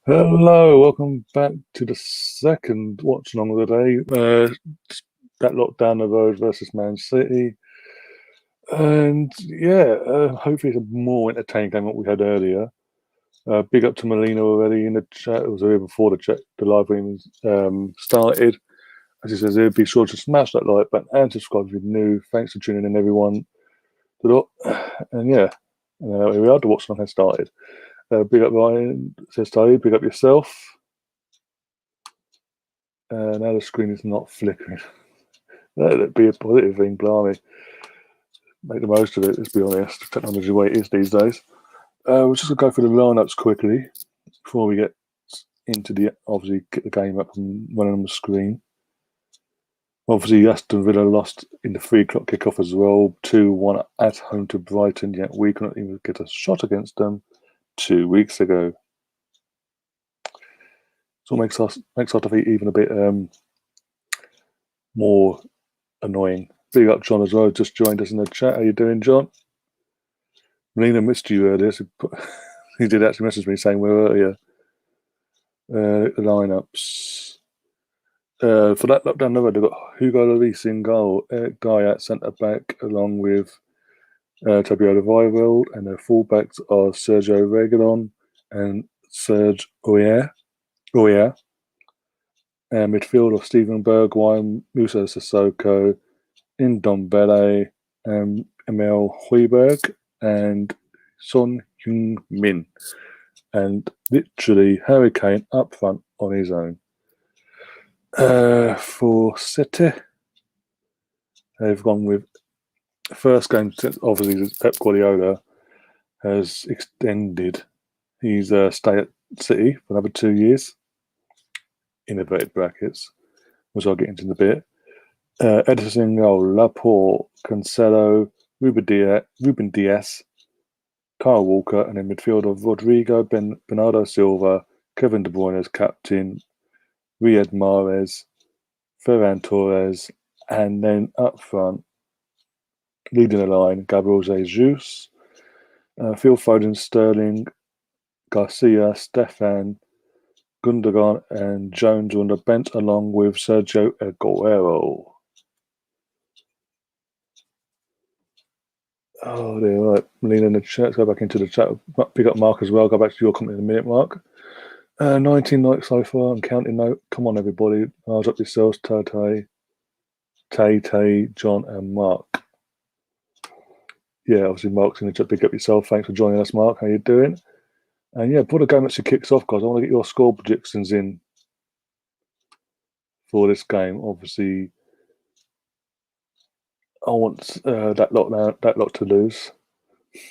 Hello, welcome back to the second watch along of the day. That lockdown the road versus Man City, and hopefully it's a more entertaining game than what we had earlier. Big up to Molina already in the chat. It was here before the live stream started. As he says here, be sure to smash that like button and subscribe if you're new. Thanks for tuning in, everyone. And yeah, here we are. The watch along has started. Big up Ryan, says Ty. Big up yourself. Now the screen is not flickering. That'd be a positive thing, blimey. Make the most of it, let's be honest. Technology the way it is these days. We're just going to go through the lineups quickly before we get into obviously get the game up and running on the screen. Obviously, Aston Villa lost in the 3 o'clock kickoff as well, 2-1 at home to Brighton, yet we couldn't even get a shot against them 2 weeks ago. So it makes our defeat even a bit more annoying. Big up John as well, just joined us in the chat. How you doing, John? Melina missed you earlier. So he did actually message me saying, where are you? The lineups. For that lockdown the road, they've got Hugo Lloris in goal, Eric Dyer at centre back, along with Toby Alderweireld, and their fullbacks are Sergio Reguilon and Serge Aurier. And midfield of Steven Bergwijn, Musa Sissoko, Ndombele, Emil Højbjerg, and Son Heung-min. And literally Harry Kane up front on his own. For City, they've gone with first game since obviously Pep Guardiola has extended his stay at City for another 2 years, in inverted brackets, which I'll get into in a bit. Edison, Laporte, Cancelo, Ruben Diaz, Kyle Walker, and in midfield of Rodrigo, Bernardo Silva, Kevin De Bruyne as captain, Riyad Mahrez, Ferran Torres, and then up front, leading the line, Gabriel Jesus, Phil Foden, Sterling, Garcia, Stefan, Gundogan, and Jones on the bench, along with Sergio Aguero. Oh, dear, right. Melina in the chat. Let's go back into the chat. Pick up Mark as well. Go back to your comment in a minute, Mark. 19 likes so far. I'm counting now. Come on, everybody. Eyes up yourselves. Tay, John, and Mark. Yeah, obviously Mark's in the chat. Pick up yourself. Thanks for joining us, Mark. How you doing? And yeah, before the game actually kicks off, guys, I want to get your score predictions in for this game. Obviously, I want that lot to lose.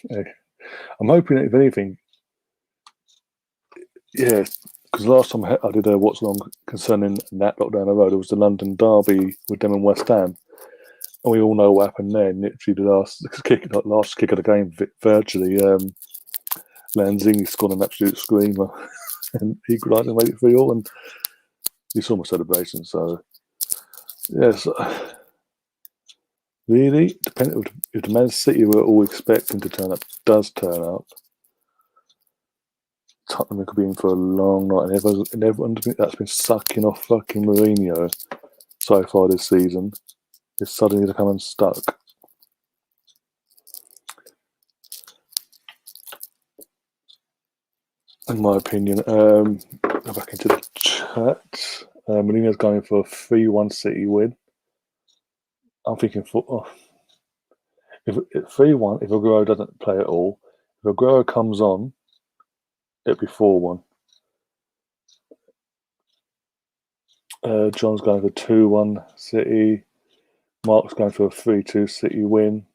I'm hoping, if anything, yeah, because last time I did a watch along concerning that lot down the road, it was the London derby with them and West Ham, and we all know what happened there. Literally, the last kick of the game, virtually, Lanzini scored an absolute screamer and equalised and made it 3-3, and you saw my celebration. So yes. Really, depending if the Man City we're all expecting to turn up does turn up, Tottenham could be in for a long night, and everyone that's been sucking off fucking Mourinho so far this season is suddenly become unstuck. In my opinion, go back into the chat. Mourinho's going for a 3-1 City win. I'm thinking if 3-1, if Aguero doesn't play at all, if Aguero comes on, it'd be 4-1. John's going for 2-1 City. Mark's going for a 3-2 City win.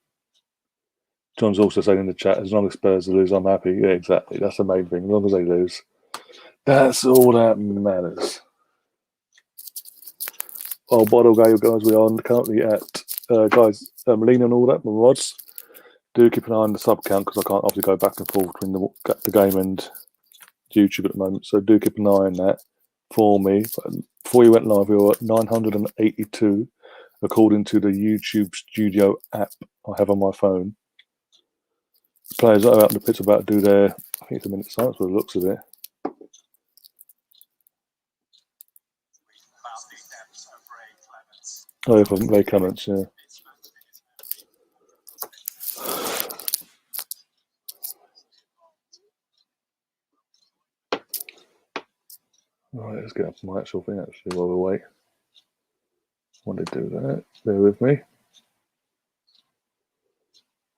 John's also saying in the chat, as long as Spurs lose, I'm happy. Yeah, exactly. That's the main thing. As long as they lose, that's all that matters. Oh, by the way, guys, we are currently at, Molina and all that, my rods. Do keep an eye on the sub count, because I can't obviously go back and forth between the game and YouTube at the moment. So do keep an eye on that for me. But before you went live, we were at 982, according to the YouTube Studio app I have on my phone. The players that are out in the pitch about to do their, I think it's a minute silence by the looks of it. Oh, yeah, from Ray Clements, yeah. Right, let's get up to my actual thing actually while we wait. I want to do that. Bear with me.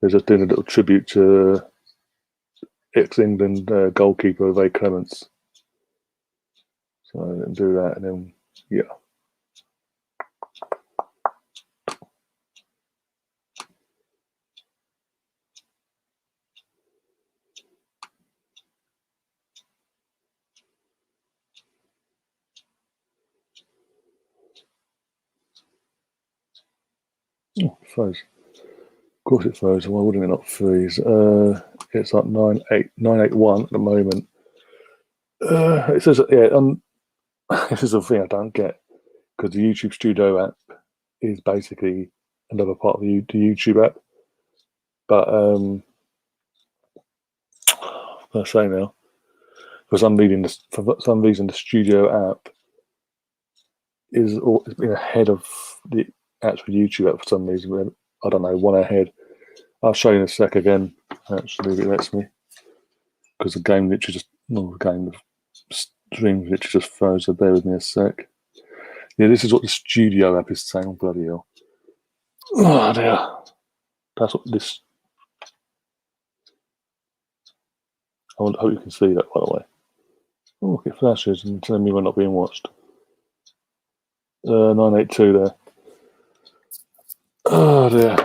They're just doing a little tribute to ex-England goalkeeper Ray Clements. So I didn't do that, and then yeah. Oh, it froze. Of course it froze. Why wouldn't it not freeze? It's like 981 at the moment. It says yeah. This is a thing I don't get because the YouTube Studio app is basically another part of the YouTube app. But I say now, for some reason, the Studio app is been ahead of the actual YouTube app for some reason. I don't know, one ahead. I'll show you in a sec again. Actually, if it lets me, because the game literally just the game of stream literally just froze. So bear with me a sec. Yeah, this is what the Studio app is saying. Oh, bloody hell! Oh dear. That's what this. I hope you can see that, by the way. Oh, look, it flashes and telling me we're not being watched. 982 there. Oh dear.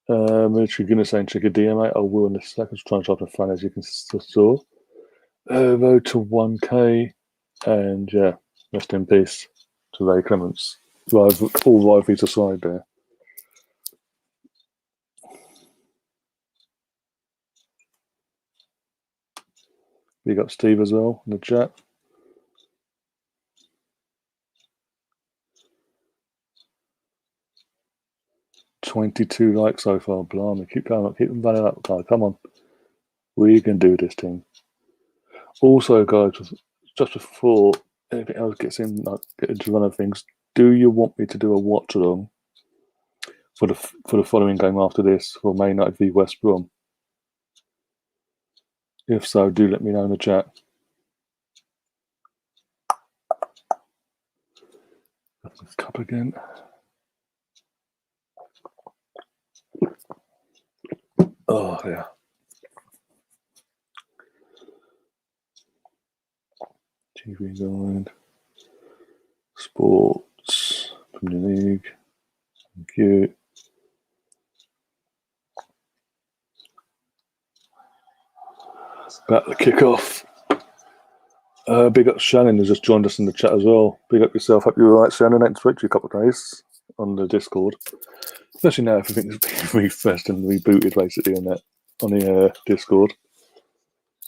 Military Guinness saying check a DM, mate. I will in a second. I was trying to drop a fan as you can saw. Road to 1K. And yeah, rest in peace to Ray Clements. All rivalries aside there. We got Steve as well in the chat. $22 likes so far. Blimey, keep going up, keep them running up, guys. Come on. We can do this, team. Also, guys, just before anything else gets in, like, get into one of things, do you want me to do a watch along for the following game after this for Man United v West Brom? If so, do let me know in the chat. This cup again. Oh yeah. TV Guide, Sports, Premier League. Thank you. About the kick-off. Big up Shannon, who's just joined us in the chat as well. Big up yourself. Hope you're all right, Shannon. I haven't spoken to you a couple of days on the Discord. Especially now everything's been refreshed and rebooted basically on the Discord.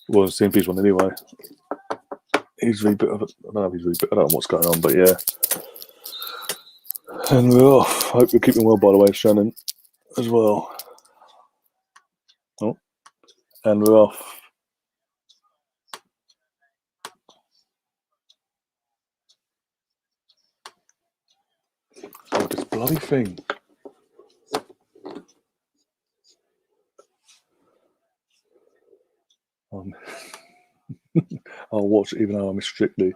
Well, CMP's one anyway. He's rebooted. I don't know if he's rebooted. I don't know what's going on, but yeah. And we're off. Hope you're keeping well, by the way, Shannon, as well. Oh, and we're off. Oh, this bloody thing. I'll watch it even though I'm strictly.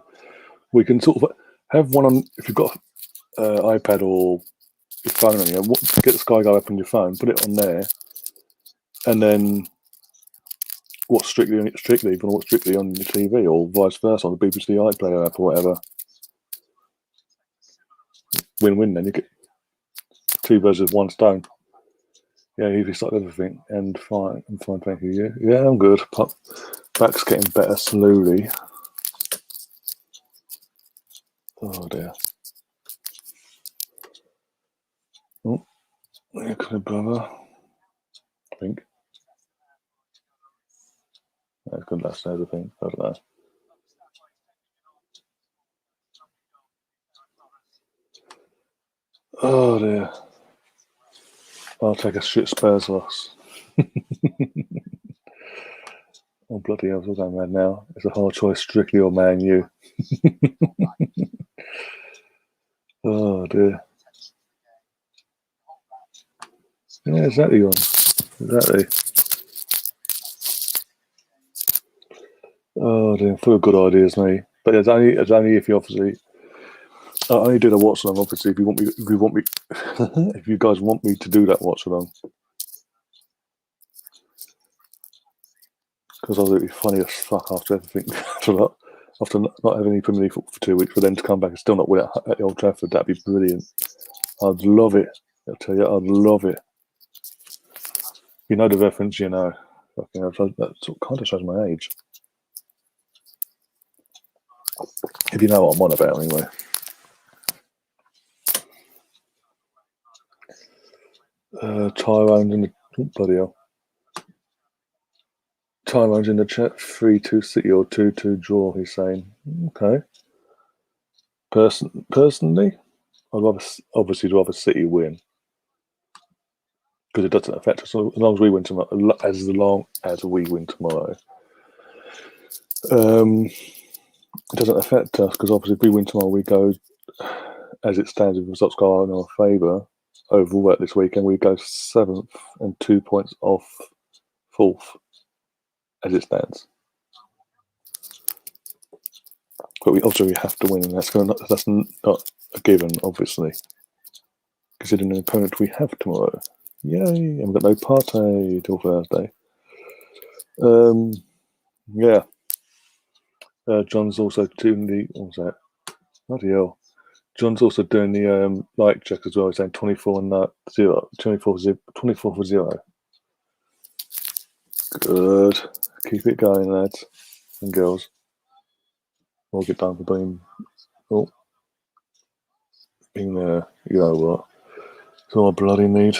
We can sort of have one on, if you've got iPad or your phone, get the Sky Go up on your phone, put it on there, and then watch Strictly if you want to watch Strictly on your TV, or vice versa on the BBC iPlayer app or whatever. Win-win then. You get two birds with one stone. Yeah, you've started everything. And fine. I'm fine, thank you. Yeah, I'm good. Back's getting better slowly. Oh dear. Oh, yeah, brother. I think. That's good last night, I think. I don't know. Oh dear. I'll take a shit Spurs loss. Oh bloody hell, what's going on now? It's a hard choice, Strictly or Man U. Oh dear. Yeah, exactly. Exactly. Oh dear, full of good ideas, mate. But it's only if you obviously. I only did a watch along. Obviously, if you guys want me to do that watch along, because I'll be funny as fuck after everything, after not having any Premier League football for 2 weeks, for them to come back and still not win at the Old Trafford. That'd be brilliant. I'd love it. I'll tell you, I'd love it. You know the reference, you know. Fucking, that kind of shows my age. If you know what I'm on about, anyway. Tyrone's in the bloody hell. Tyrone's in the chat. 3-2 City or 2-2 draw. He's saying, okay. Personally, I'd rather City win because it doesn't affect us as long as we win tomorrow. As long as we win tomorrow, it doesn't affect us because obviously if we win tomorrow, we go as it stands. If the results go in our favour overall this weekend, we go 7th and 2 points off 4th as it stands. But we have to win, and that's not a given, obviously, considering the opponent we have tomorrow. Yay! And we've got no party till Thursday. Yeah. John's also doing the. What was that? Bloody hell. John's also doing the like check as well. He's saying 24 and 0. 24 for 0. Good. Keep it going, lads and girls. We'll get down for being. Oh. Being there. You know what? It's all I bloody need.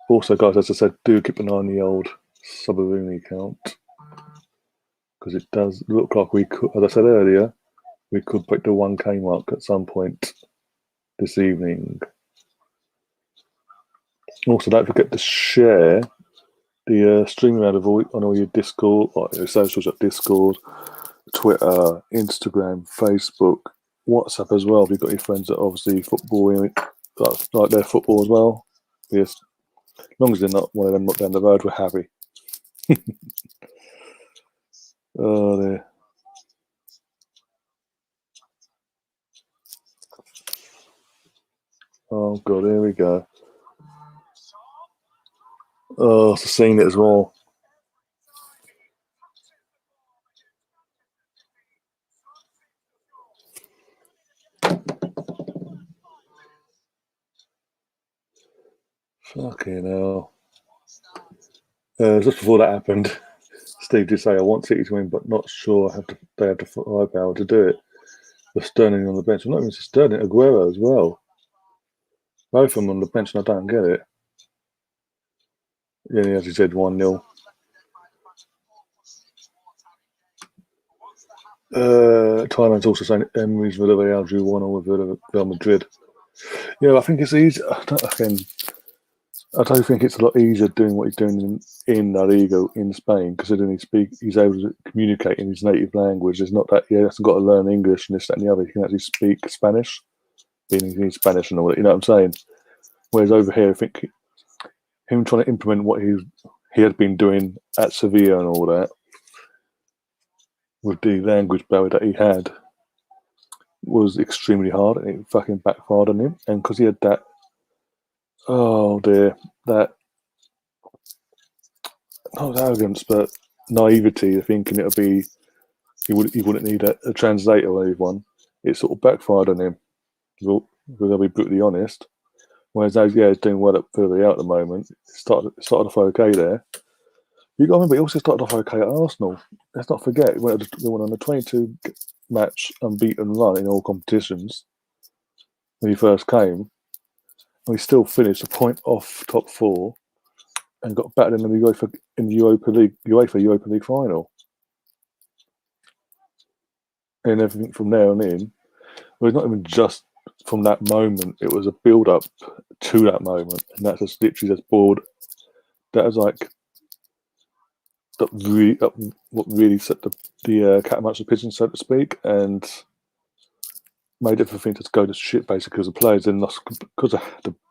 Also, guys, as I said, do keep an eye on the old Subaruni account. Because it does look like we could, as I said earlier, we could break the 1K mark at some point this evening. Also, don't forget to share the stream around on all your Discord, like your socials at Discord, Twitter, Instagram, Facebook, WhatsApp as well. If you've got your friends that obviously football, like their football as well. Yes, as long as they're not one of them not down the road, we're happy. Oh dear. Oh god, here we go. Oh, I've seen it as well. Fucking hell. Just before that happened, Steve did say, I want City to win, but not sure they have the firepower to do it. With Sterling on the bench. I'm not even Sterling, Aguero as well. Both of them on the bench, and I don't get it. Yeah, as you said, 1-0. Thailand's also saying Emery's Villarreal drew 1-1 with Real Madrid. Yeah, I think it's easy. I don't think it's a lot easier doing what he's doing in La Liga in Spain, considering he's able to communicate in his native language. It's not that he hasn't got to learn English and this, that, and the other. He can actually speak Spanish, being he's Spanish and all that. You know what I'm saying? Whereas over here, I think him trying to implement what he had been doing at Sevilla and all that with the language barrier that he had was extremely hard, and it fucking backfired on him. And because he had that, oh dear, that not arrogance, but naivety of thinking it'll be he wouldn't need a translator or anyone. It sort of backfired on him. Because I'll be brutally honest. Whereas he's doing well at Villarreal at the moment. Started off okay there. You got to remember, he also started off okay at Arsenal. Let's not forget, he went on a 22 match unbeaten run in all competitions when he first came. And he still finished a point off top 4 and got battered in the UEFA Europa League final. And everything from there on in, well, it's not even just from that moment, it was a build up to that moment. And that's just literally just bored. That was like what really set the cat amongst the pigeons, so to speak. And made everything just go to shit basically because the players then lost because of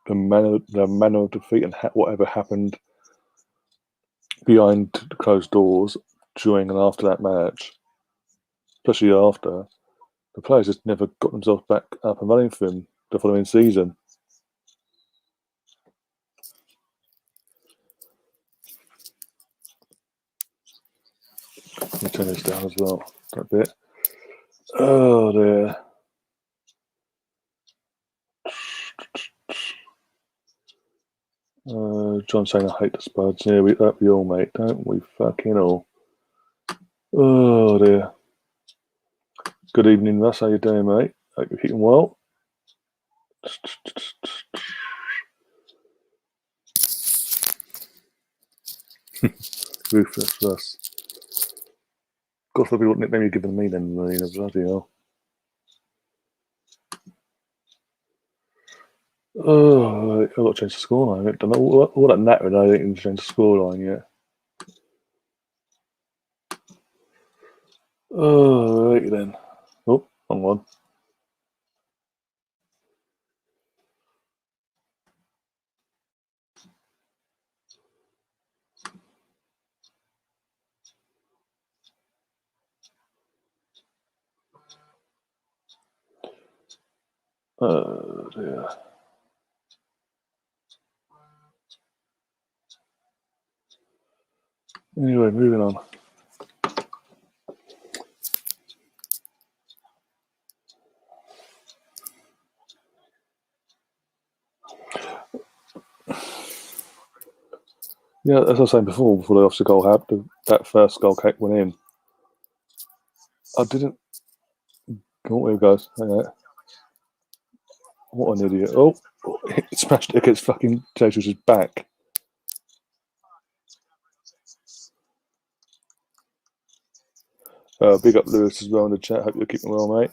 the manner of defeat and whatever happened behind the closed doors during and after that match, especially after, the players just never got themselves back up and running for him the following season. Let me turn this down as well a bit. Oh dear. John saying I hate the Spurs. Yeah, we all, mate, don't we? Fucking all. Oh dear. Good evening, Russ. How you doing, mate? Hope you're keeping well. Ruthless Russ. God forbid what nickname you're giving me then, Marina. Bloody hell. Oh, I've got to change the scoreline. I don't know all that nattering. I didn't change the scoreline yet. Oh, right then. Oh, wrong one. Oh dear. Anyway, moving on. Yeah, as I was saying before the offside goal happened, that first goal went in. I didn't. Oh, here it goes. What an idiot. Oh, it smashed it against fucking Jesus' back. Big up Lewis as well in the chat. Hope you're keeping well, mate.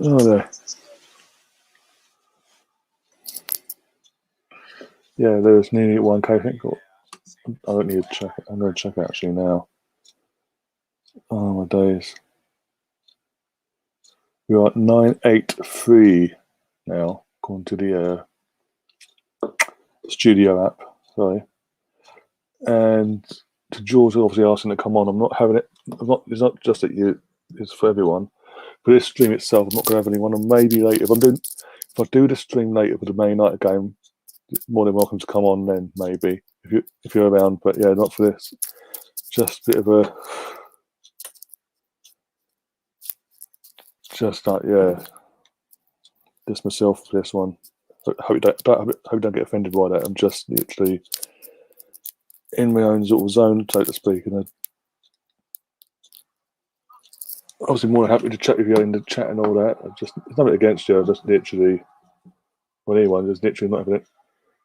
Oh no. Yeah, there's nearly 1K. I think. I don't need to check it. I'm going to check it actually now. Oh my days. We are at 983 now, according to the studio app. Sorry. And to George, obviously asking to come on. I'm not having it. It's not just that you. It's for everyone. For this stream itself, I'm not going to have anyone. And maybe later, if I do the stream later for the Man United game, more than welcome to come on then. Maybe if you're around. But yeah, not for this. Just a bit of a. Just like just myself for this one. Hope you don't get offended by that. I'm just literally in my own sort of zone, so to speak, and obviously more than happy to chat with you in the chat and all that. It's nothing against you. I just literally, well, anyone, just literally not having it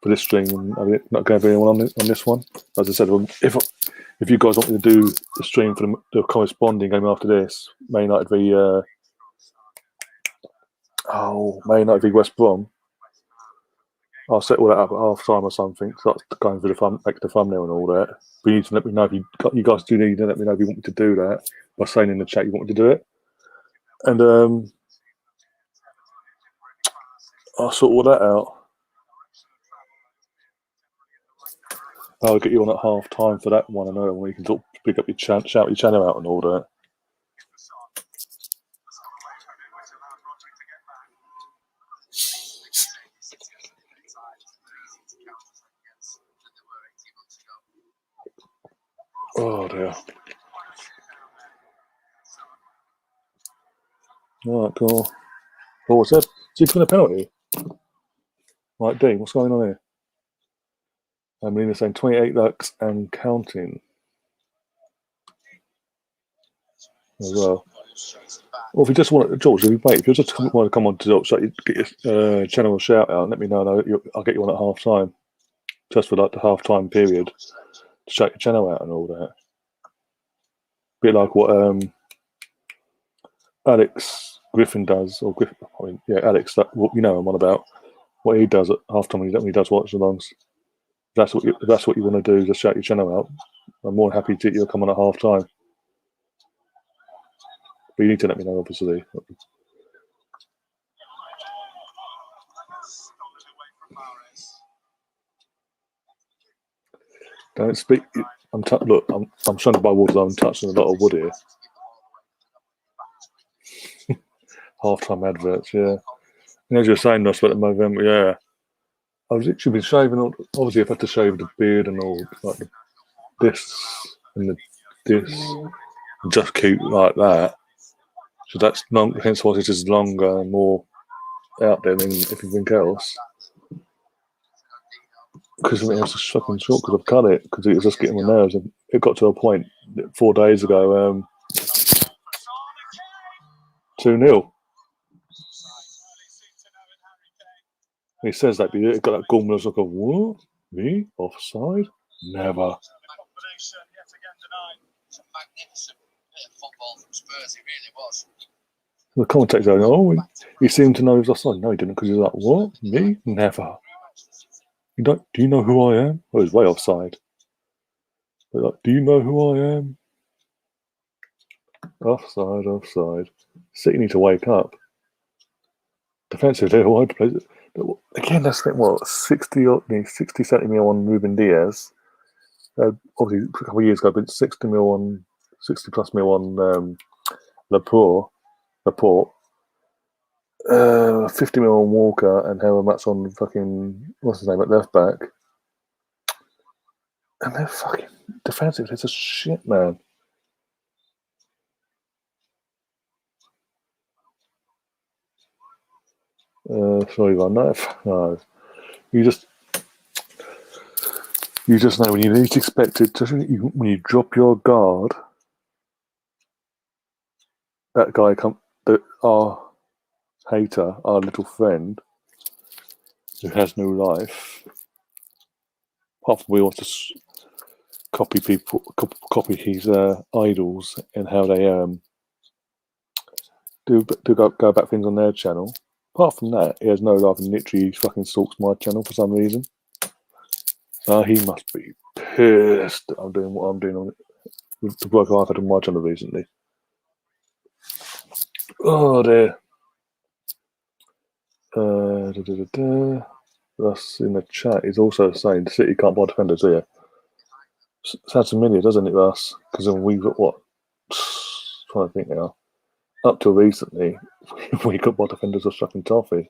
for this stream, and not going to be anyone on this one. As I said, if you guys want me to do the stream for the corresponding game after this, Man United v West Brom, I'll set all that up at half time or something. Start going through make the thumbnail and all that. But you need to let me know if you guys do need to let me know if you want me to do that by saying in the chat you want me to do it, and I'll sort all that out. I'll get you on at half time for that one. I know when you can sort of pick up your shout your channel out and all that. Oh dear. All right, cool. What was that? Is he putting a penalty? Right, D, what's going on here? And Melina saying 28 likes and counting as well. Or if you just want, George, if you just want to come on to get your channel a shout out, let me know. I'll get you on at half time, just for like the half time period, to shout your channel out and all that. Bit like what Alex Griffin does, or Griffin, Alex. That you know I'm on about what he does at half time when he does watch-alongs. That's what you want to do. Just shout your channel out. I'm more than happy to you come on at half time. But you need to let me know, obviously. Don't speak. Look, I'm surrounded by water. I'm touching a lot of wood here. Half-time adverts, yeah. And as you're saying, Ross, about November, yeah. I was literally been shaving. Obviously, I've had to shave the beard and all, like this and this, just keep like that. So that's long. Hence why it is longer and more out there than everything else. Because everything else is fucking short. Because I've cut it because it was just getting my nerves. And it got to a point 4 days ago. 2-0. He says that, but it got that Gormless look of what? Me offside? Never. The commentator's going, oh, he seemed to know he was offside. No, he didn't, because he was like, what? Me? Never. Do you know who I am? Oh, he's way offside. But like, do you know who I am? Offside. City need to wake up. Defensively, wide plays. Again, that's what 60, 70 mil on Ruben Diaz. Obviously, a couple of years ago, but 60 plus mil on Laporte. 50 mil on Walker, and however much on fucking what's his name at left back. And they're fucking defensive. It's a shit, man. Sorry, Van. No. You just know when you least expect it. When you drop your guard, that guy our hater, our little friend, who has no life. Apart from we want to copy his idols and how they do go about things on their channel. Apart from that, he has no life and literally fucking stalks my channel for some reason. So he must be pissed that I'm doing what I'm doing on it. With the work I've had on my channel recently. Oh dear. That's in the chat. He's also saying the City can't buy defenders here. Sounds familiar, doesn't it, Russ? Because we've got what? Trying to think now. Up till recently, we got buy defenders of fucking toffee.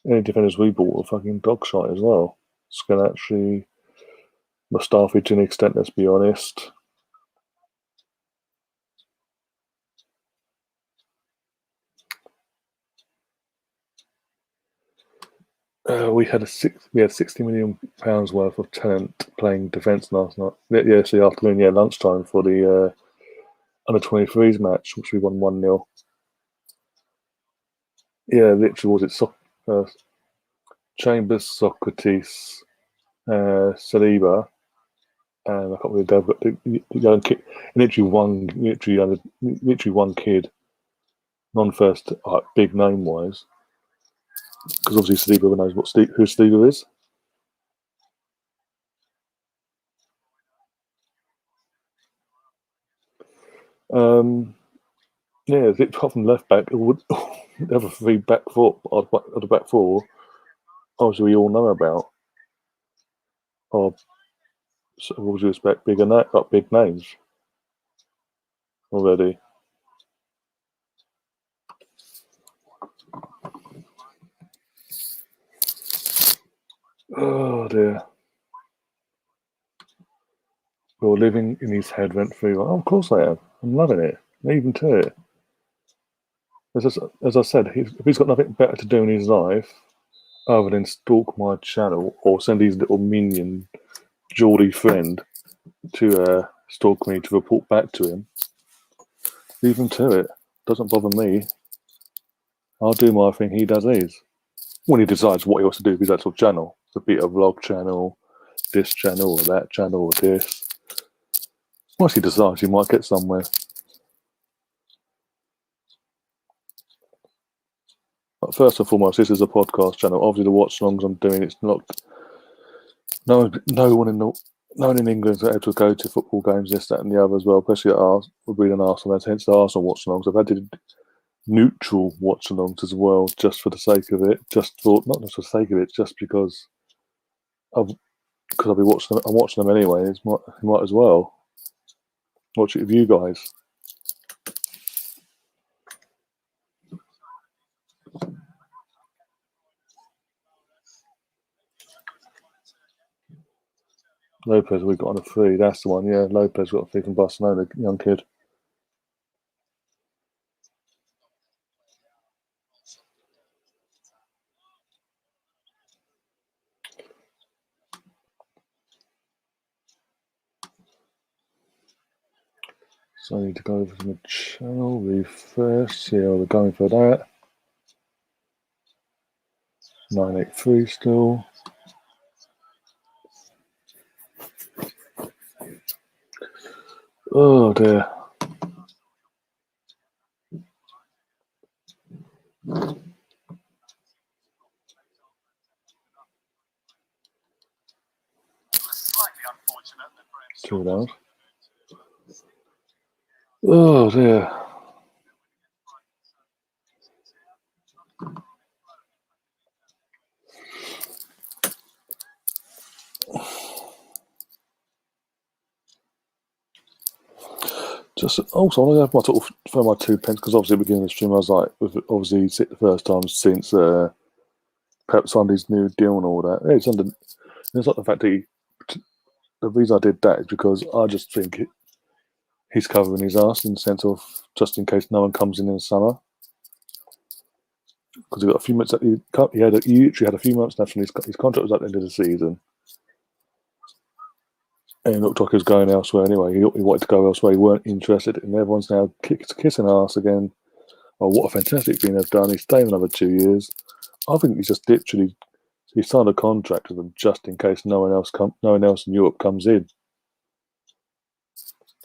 Any defenders we bought were fucking dog shite as well. Scalacci, Mustafi to an extent, let's be honest. We had £60 million worth of talent playing defence last night. Yesterday afternoon, lunchtime for the under 23s match, which we won 1-0. Yeah, literally was it Chambers, Socrates, Saliba, and I can't remember the young kid. Literally one kid, non-first, big name wise, because obviously Saliba knows who Saliba is. Apart from left back, it would have a three back four. The back four, obviously we all know about. Or so what would you expect? Big names already. Oh dear. We're living in his head rent free. Oh, of course I am. I'm loving it. Even to it. As I said, if he's got nothing better to do in his life other than stalk my channel or send his little minion Geordie friend to stalk me to report back to him. Leave him to it. Doesn't bother me. I'll do my thing, he does his. When he decides what he wants to do with his actual channel, to be a vlog channel, this channel or that channel or this. Once he decides, he might get somewhere. But first and foremost, this is a podcast channel. Obviously, the watch-alongs I'm doing, it's not. No one in England is able to go to football games, this, that, and the other as well. Especially at Arsenal, being an Arsenal, hence the Arsenal watch-alongs. I've had to neutral watch-alongs as well, just for the sake of it. Not just for the sake of it, just because I'll be watching them. I'm watching them anyway. Might as well watch it with you guys. Lopez, we got on a free. That's the one. Yeah, Lopez got a free from Barcelona, young kid. So I need to go over to the channel, refresh, see how we're going for that. 983 still. Oh dear. Too loud. Oh dear. Just also, I want to have my sort of throw my 2 pence because obviously at the beginning of the stream I was like, obviously it's the first time since Pep signed his new deal and all that. It's not the fact that the reason I did that is because I just think he's covering his ass in the sense of just in case no one comes in the summer. Because he got a few months. He literally had a few months left, and his contract was at the end of the season. And it looked like he was going elsewhere anyway. He wanted to go elsewhere. He weren't interested, and everyone's now kissing ass again. Oh, what a fantastic thing they've done. He's staying another 2 years. I think he's just literally he signed a contract with them just in case no one else in Europe comes in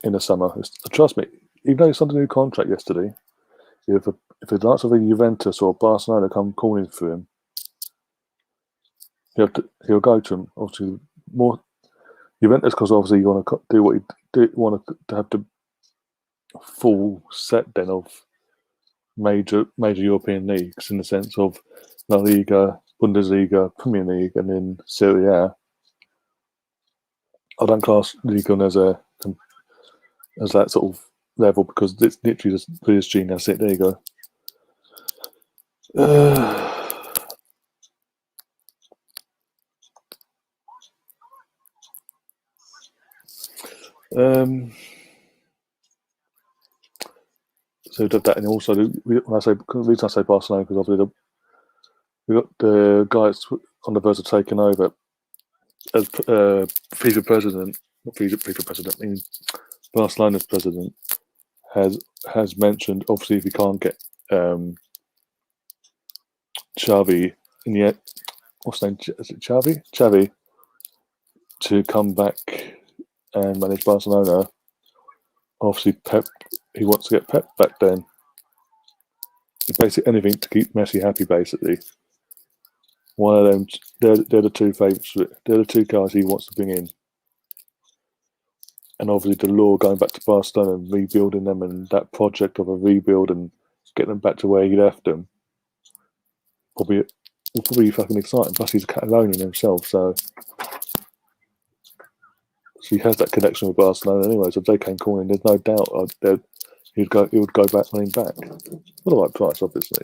the summer. Trust me, even though he signed a new contract yesterday, if the likes of a Juventus or Barcelona come calling for him, he'll go to him. Obviously, more Juventus because obviously you want to do what you do. You want to have the full set then of major European leagues in the sense of La Liga, Bundesliga, Premier League, and then Serie A. I don't class Liga as that sort of level because it's literally just PSG. That's it. There you go. So we did that, and also the reason I say Barcelona because obviously we got the guys on the verge of taking over as FIFA president, not FIFA president. I mean Barcelona's president has mentioned obviously if you can't get Xavi in the end, what's his name? Is it Xavi? Xavi to come back and manage Barcelona. Obviously, Pep. He wants to get Pep back. Then, basically anything to keep Messi happy. Basically, one of them. They're the two favourites. They're the two guys he wants to bring in. And obviously, the law going back to Barcelona and rebuilding them, and that project of a rebuild and getting them back to where he left them, will probably fucking exciting. Plus, he's a Catalonian himself, so he has that connection with Barcelona anyway. So if they came calling, there's no doubt he would go back running back for the right price, obviously.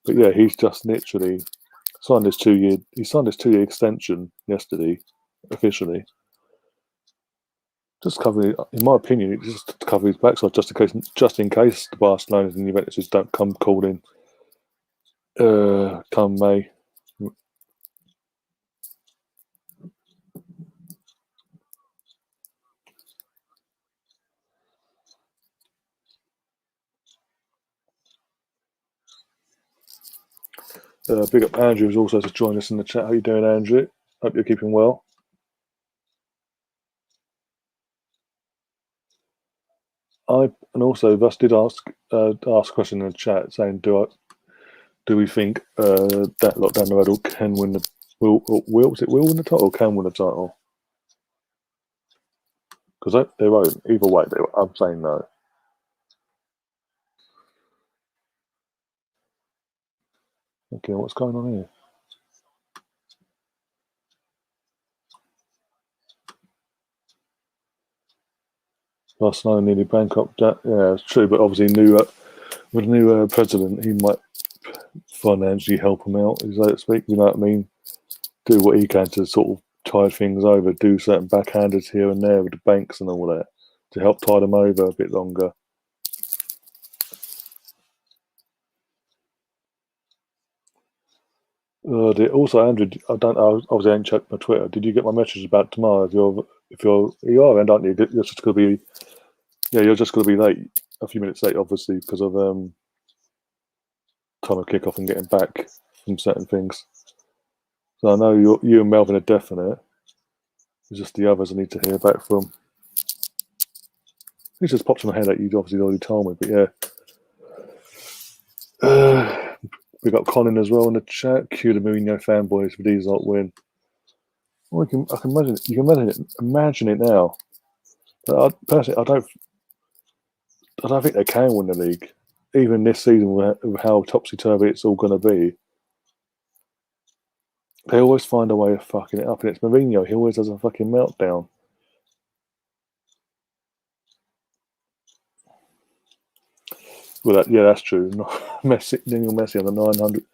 But yeah, he's just literally signed this 2 year. He signed this 2 year extension yesterday, officially. Just covering, in my opinion, it's just to cover his backside, just in case the Barcelonas and Juventus don't come calling. Come May. Big up Andrew, who's also to join us in the chat. How you doing, Andrew? Hope you're keeping well. And also Russ did ask a question in the chat saying, do we think that lot down the road can win the will win the title or can win the title? Because they won't. Either way, I'm saying no. Okay, what's going on here? Barcelona nearly bankrupt. Yeah, it's true, but obviously with a new president, he might financially help him out, so to speak. You know what I mean? Do what he can to sort of tide things over. Do certain backhanders here and there with the banks and all that to help tide them over a bit longer. Also, Andrew, I don't know. Obviously, I ain't checked my Twitter. Did you get my message about tomorrow? You are, aren't you? You're just going to be, you're just going to be late, a few minutes late, obviously, because of time of kickoff and getting back from certain things. So I know you and Melvin are definite. It's just the others I need to hear back from. It just popped in my head that you'd obviously already told me, but yeah. We got Colin as well in the chat. Cue the Mourinho fanboys for these not win. Well, I can imagine it. You can imagine it now. But personally, I don't think they can win the league, even this season with how topsy turvy it's all going to be. They always find a way of fucking it up, and it's Mourinho. He always has a fucking meltdown. Well, that's true. Daniel Messi on the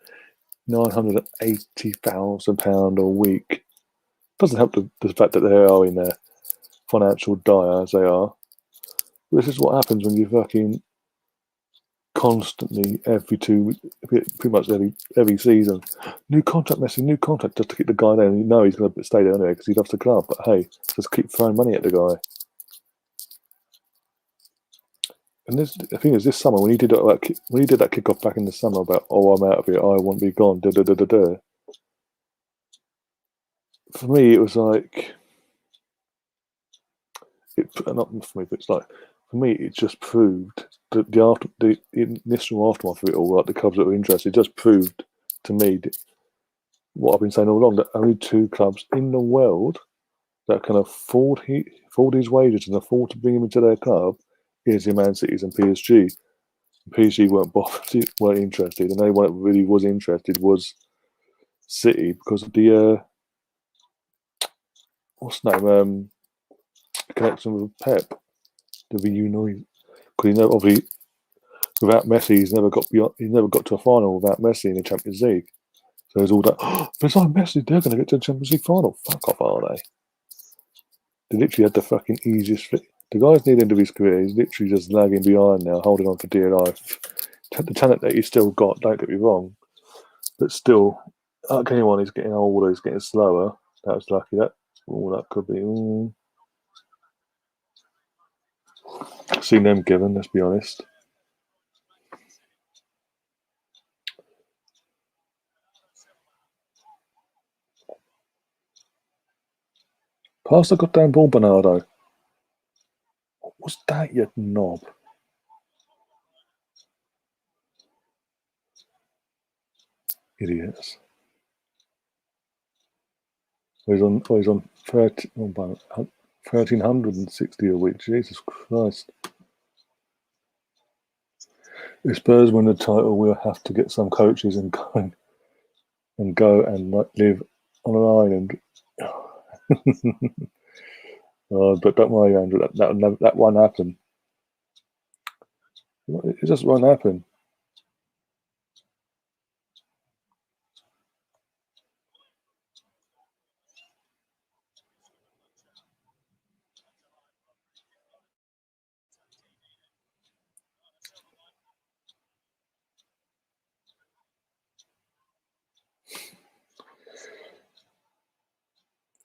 £980,000 a week doesn't help the fact that they are in their financial dire as they are. This is what happens when you fucking constantly pretty much every season. New contract, Messi, new contract, just to keep the guy there. And you know he's going to stay there anyway because he loves the club. But hey, just keep throwing money at the guy. And the thing is, this summer when he did that kickoff back in the summer about I'm out of here, I want to be gone. For me, it was like not for me, but it's like for me, it just proved that the initial aftermath of it all, like the clubs that were interested, just proved to me what I've been saying all along, that only two clubs in the world that can afford his wages and afford to bring him into their club is the Man Cities and PSG. PSG weren't bothered, weren't interested, and the only one that really was interested was City because of the what's the name connection with Pep, the reunion. Because obviously without Messi, he's never got to a final without Messi in the Champions League. So there's all that. Oh, besides Messi, they're going to get to the Champions League final. Fuck off, are they? They literally had the fucking easiest. The guy's near the end of his career. He's literally just lagging behind now, holding on for dear life. The talent that he's still got, don't get me wrong, but still, like anyone, he's getting older. He's getting slower. That was lucky. That could be. Seen them given. Let's be honest. Pass the goddamn ball, Bernardo. What was that, you knob? Idiots. He's on 1,360 a week. Jesus Christ. If Spurs win the title, we'll have to get some coaches and go and live on an island. But don't worry, Andrew. That won't happen. It just won't happen.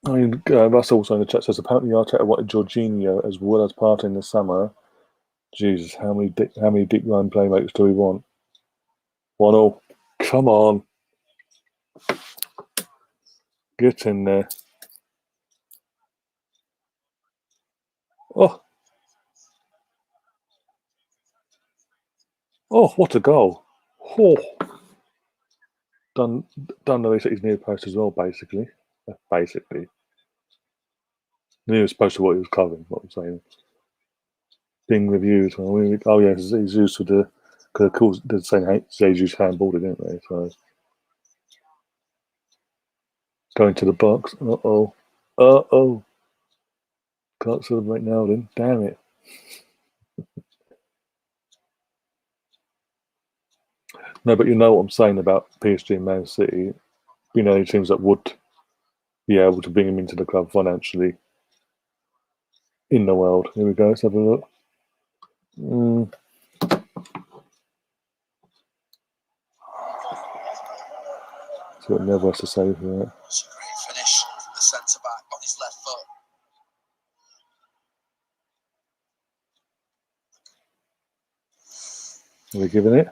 I mean, Russ also in the chat says apparently Arteta wanted Jorginho as well as Partey in the summer. Jesus, how many deep line playmakers do we want? 1-0. Come on. Get in there. Oh, what a goal! Oh, done the his near post as well. Basically, nearest post to what he was covering. What I'm saying. Being reviewed. Oh yeah, he's used to the because of course the same Jesus handballed it, didn't they? So going to the box. Uh oh. Can't celebrate now then. Damn it. No, but you know what I'm saying about PSG and Man City. You know, teams that would be able to bring him into the club financially in the world. Here we go. Let's have a look. See what Never has to say for that. It's a great finish from the centre back on his left foot. Are we giving it?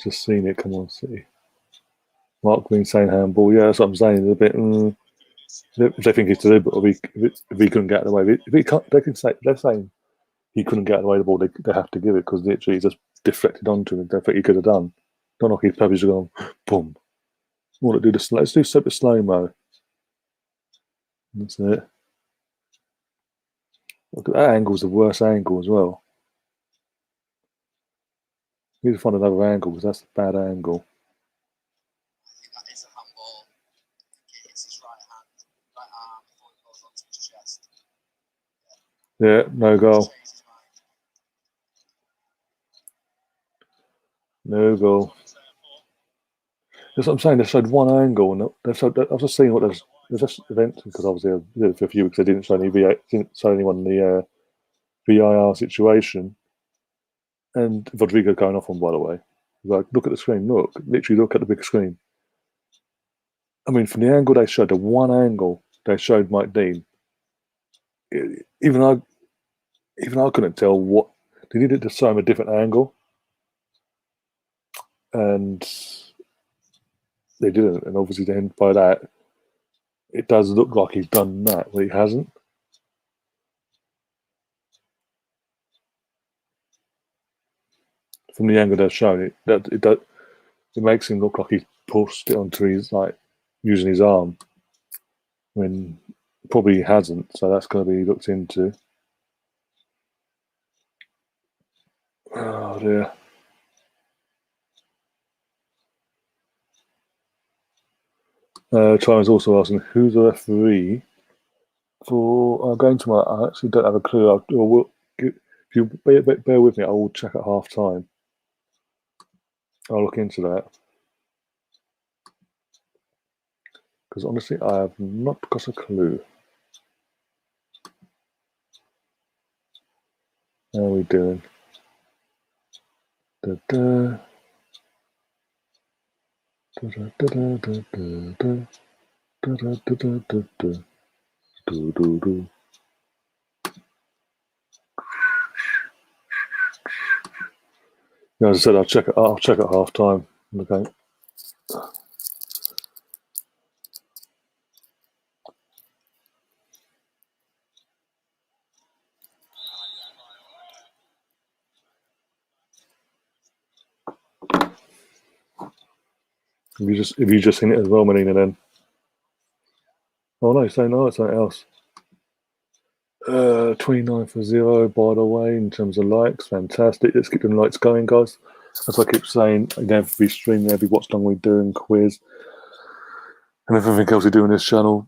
Just seen it. Come on, City. Mark Green saying handball. Yeah, that's what I'm saying. It's a bit. If they think it's deliberate, if he couldn't get out of the way, if he can't, they can say they're saying he couldn't get out of the way of the ball. They have to give it because literally he just deflected onto him. They think he could have done. Don't knock his puppies gone. Boom. Want to do the let's do super slow mo. That's it. Look at that angle's the worst angle as well. Need to find another angle because that's a bad angle. That is a handball. It hits his right arm before it goes onto his chest. Yeah, no goal. No goal. That's what I'm saying. They showed one angle, and they showed. I was just seeing what there's just events because obviously I did it for a few weeks. They didn't show anyone in the VIR situation, and Rodrigo going off on. By the way, like look at the screen. Literally look at the big screen. I mean, from the angle they showed, the one angle they showed Mike Dean, even I couldn't tell what they needed to show him a different angle, and they didn't. And obviously, then by that, it does look like he's done that, but he hasn't. From the angle they've shown it makes him look like he's pushed it onto his using his arm when probably he hasn't. So that's going to be looked into. Oh dear. Charles also asking who's the referee for going to my. I actually don't have a clue. If you bear with me, I will check at half time. I'll look into that. Because honestly, I have not got a clue. How are we doing? Da-da. Da-da-da-da-da-da. Da-da-da-da-da-da. Do-do-do. As I said, I'll check at half time. Okay. Have you just seen it as well, Melina? Then. Oh no, say no, it's something else. 29 for 0, by the way, in terms of likes. Fantastic. Let's keep them likes going, guys. As I keep saying, every stream, every Watchalong we do, and quiz, and everything else we do on this channel.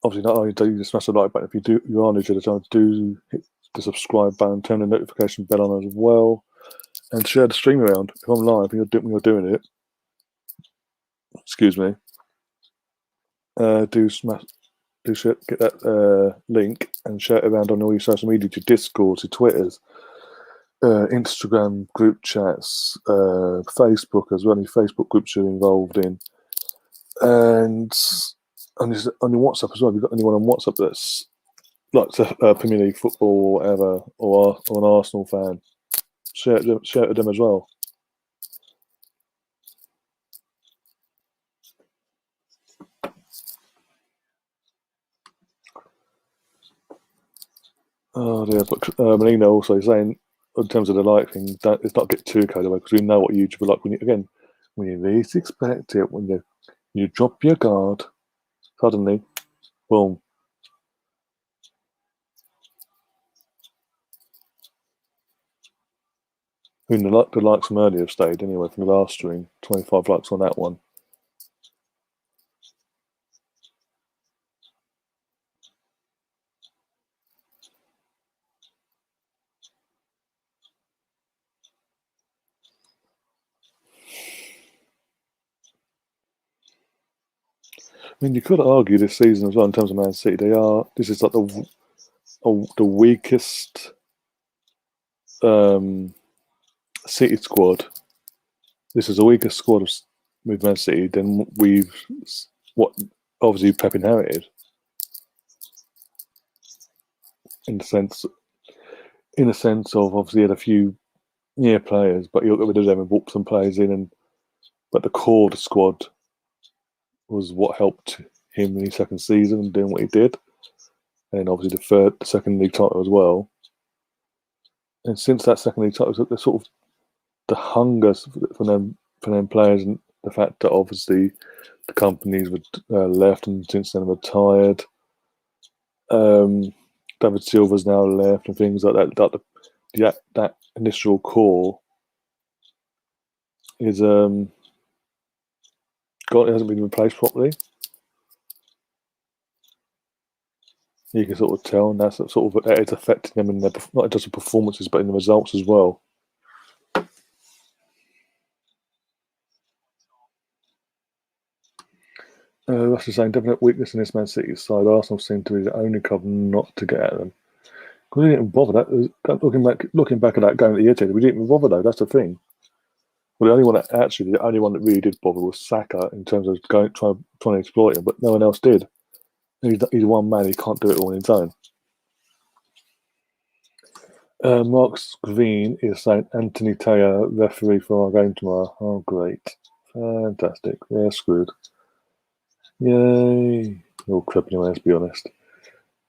Obviously, not only do you smash the like button, if you are new to the channel, do hit the subscribe button, turn the notification bell on as well, and share the stream around. If I'm live and you're doing it, excuse me, do share, get that link and share it around on all your social media, to Discord, to Twitters, Instagram group chats, Facebook as well, any Facebook groups you're involved in, and on your WhatsApp as well. Have you got anyone on WhatsApp that's likes Premier League football or whatever, or an Arsenal fan? Share it to them as well. Oh dear, but Molina also saying in terms of the light thing, that it's not get too carried away because we know what YouTube are like when you least expect it, when you drop your guard, suddenly, boom. I mean, the likes from earlier have stayed anyway from the last stream. 25 likes on that one. I mean, you could argue this season as well in terms of Man City. This is like the weakest City squad. This is the weakest squad with Man City than what obviously Pep inherited in the sense of obviously he had a few players, but you got rid of them and brought some players in, but the core of the squad was what helped him in his second season and doing what he did, and obviously the second league title as well. And since that second league title, the sort of the hunger for them players, and the fact that obviously the companies were left and since then retired. David Silva's now left and things like that. That initial core is it hasn't been replaced properly. You can sort of tell, and that's sort of it's affecting them in their not just the performances but in the results as well. That's the same definite weakness in this Man City side. Arsenal seem to be the only club not to get at them. We didn't even bother that. Looking back at that game at the year, we didn't even bother though. That's the thing. Well, the only one that really did bother was Saka in terms of trying to exploit him, but no one else did. He's one man; he can't do it all on his own. Mark Green is saying Anthony Taylor referee for our game tomorrow. Oh, great, fantastic! We're screwed. Yay! All crap anyway. Let's be honest.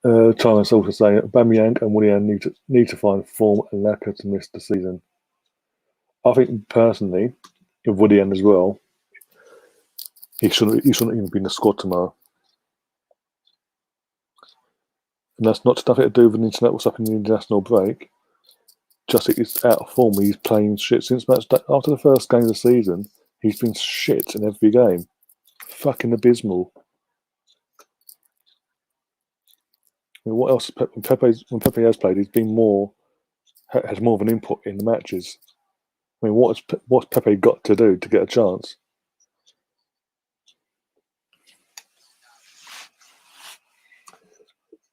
Thomas also saying Aubameyang and Willian need to find form and Laka to miss the season. I think personally, with Willian as well, he shouldn't even be in the squad tomorrow. And that's not nothing to do with what's happening in the international break. Just he's out of form. He's playing shit since after the first game of the season. He's been shit in every game. Fucking abysmal. I mean, what else? When Pepe has played, he's been has more of an input in the matches. I mean, what's Pepe got to do to get a chance?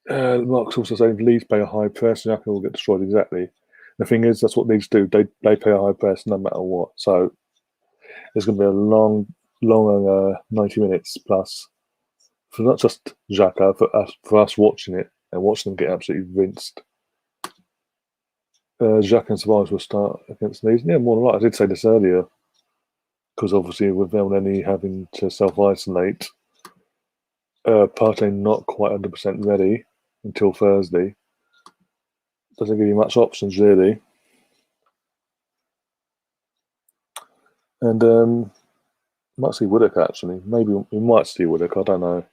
Mark's also saying Leeds play a high press and Xhaka will get destroyed exactly. The thing is, that's what Leeds do. They play a high press no matter what. So there's going to be a long 90 minutes plus for not just Xhaka, for us watching it and watching them get absolutely rinsed. Xhaka and Spurs will start against Leeds. Yeah, more than likely. I did say this earlier because obviously with Elneny having to self-isolate, Partey not quite 100% ready until Thursday. Doesn't give you much options really. And might see Woodcock actually. Maybe we might see Woodcock. I don't know.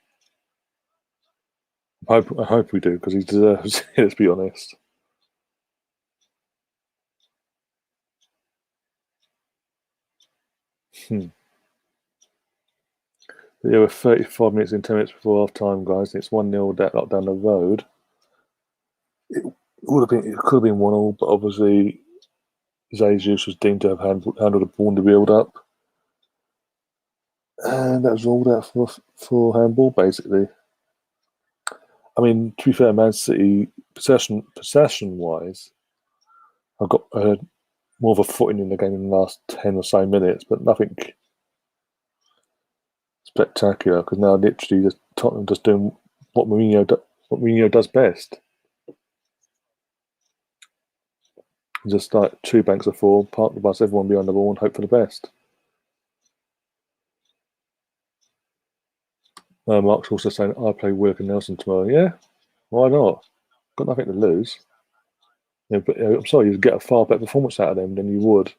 I hope we do because he deserves it. Let's be honest. But yeah, we're 35 minutes in 10 minutes before half time, guys. And it's 1-0 down the road. It could have been 1-1, but obviously Jesus was deemed to have handled the ball in the build up. And that was ruled out for handball, basically. I mean, to be fair, Man City possession wise, I've got more of a footing in the game in the last 10 or so minutes, but nothing spectacular because now literally just Tottenham just doing what Mourinho does best. Just like two banks of four, park the bus, everyone behind the ball, and hope for the best. Mark's also saying I play Willock and Nelson tomorrow. Yeah, why not? Got nothing to lose. Yeah, but I'm sorry, you'd get a far better performance out of them than you would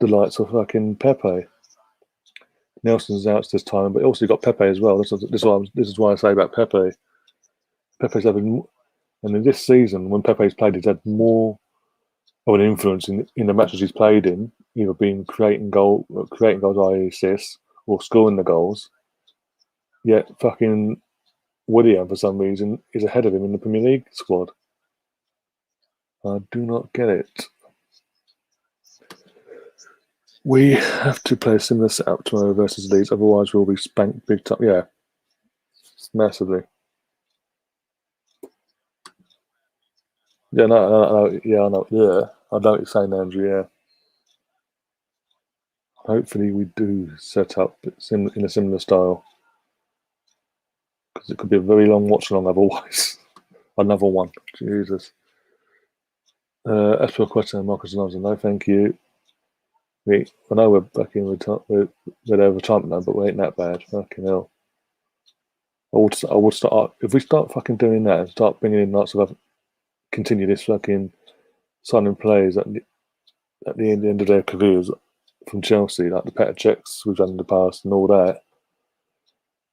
the likes of fucking Pepe. Nelson's out this time, but also you got Pepe as well. This is why I say about Pepe. Pepe's having, and in this season, when Pepe's played, he's had more of an influence in the matches he's played in, either being creating goals, i.e. assists, or scoring the goals. Yet fucking William, for some reason, is ahead of him in the Premier League squad. I do not get it. We have to play a similar setup tomorrow versus Leeds, otherwise we'll be spanked big time. Yeah, massively. Yeah, no, yeah, I know. Yeah, I know what you're saying, Andrew. Yeah. Hopefully, we do set up in a similar style, because it could be a very long watch along otherwise. Another one. Jesus. As for a question, Marcus Alonso, no, thank you. I know we're back in we're over time now, but we ain't that bad. Fucking hell. I would start if we start fucking doing that and start bringing in lots of continue this fucking signing players at the end of their careers from Chelsea, like the Petr Cechs we've done in the past and all that.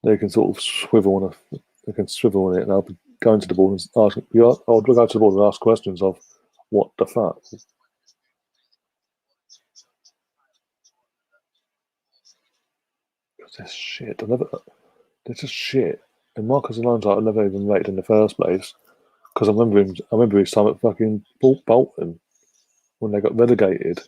They can sort of swivel on it, and I'll be going to the ball and asking. I'll go to the ball and ask questions of what the fuck. This shit. This is shit. And Marcus Alonso, I never even rated in the first place, because I remember his time at fucking Bolton when they got relegated.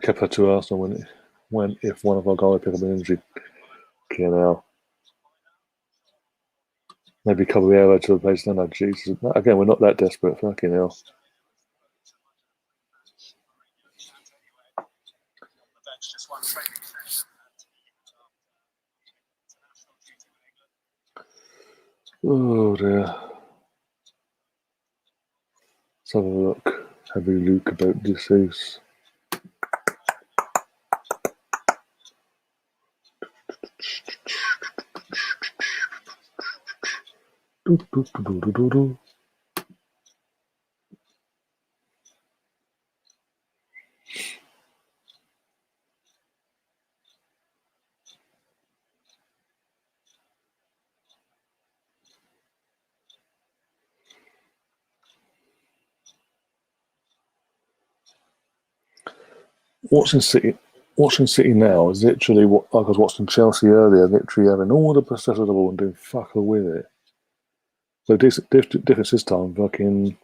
Kept her to Arsenal when if one of our guys picked up an injury. Now maybe Caballero to replace them. Jesus. Again, we're not that desperate. Fucking hell. Oh dear. Let's have a look. Have a look about this house. Watching City now is literally what I was watching Chelsea earlier, literally having all the possession of the ball and doing fuck all with it. So difference this time, fucking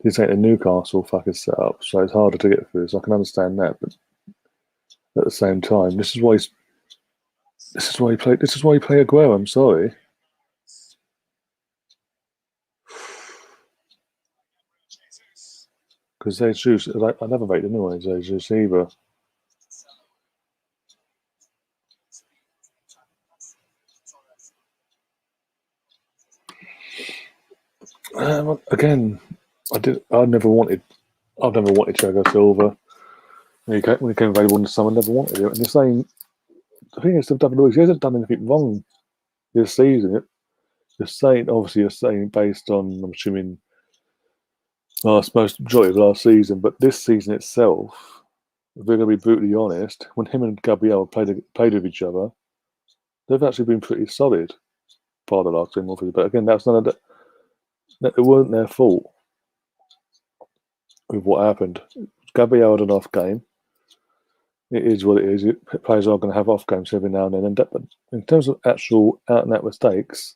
this ain't a Newcastle fucking setup, so it's harder to get through. So I can understand that, but at the same time, this is why he play Aguero. I'm sorry. Because Jesus, I never rated anyone Jesus either. Again, I've never wanted Thiago Silva. When he came available in the summer, I never wanted it. And you're saying, the thing is, David Luiz, he hasn't done anything wrong this season. You're saying based on, I'm assuming, majority of last season, but this season itself, if we're going to be brutally honest, when him and Gabriel played with each other, they've actually been pretty solid. Part of the last game, obviously, but again, that's none of that. It wasn't their fault with what happened. Gabriel had an off game. It is what it is. Players are going to have off games every now and then. And but in terms of actual out and out mistakes,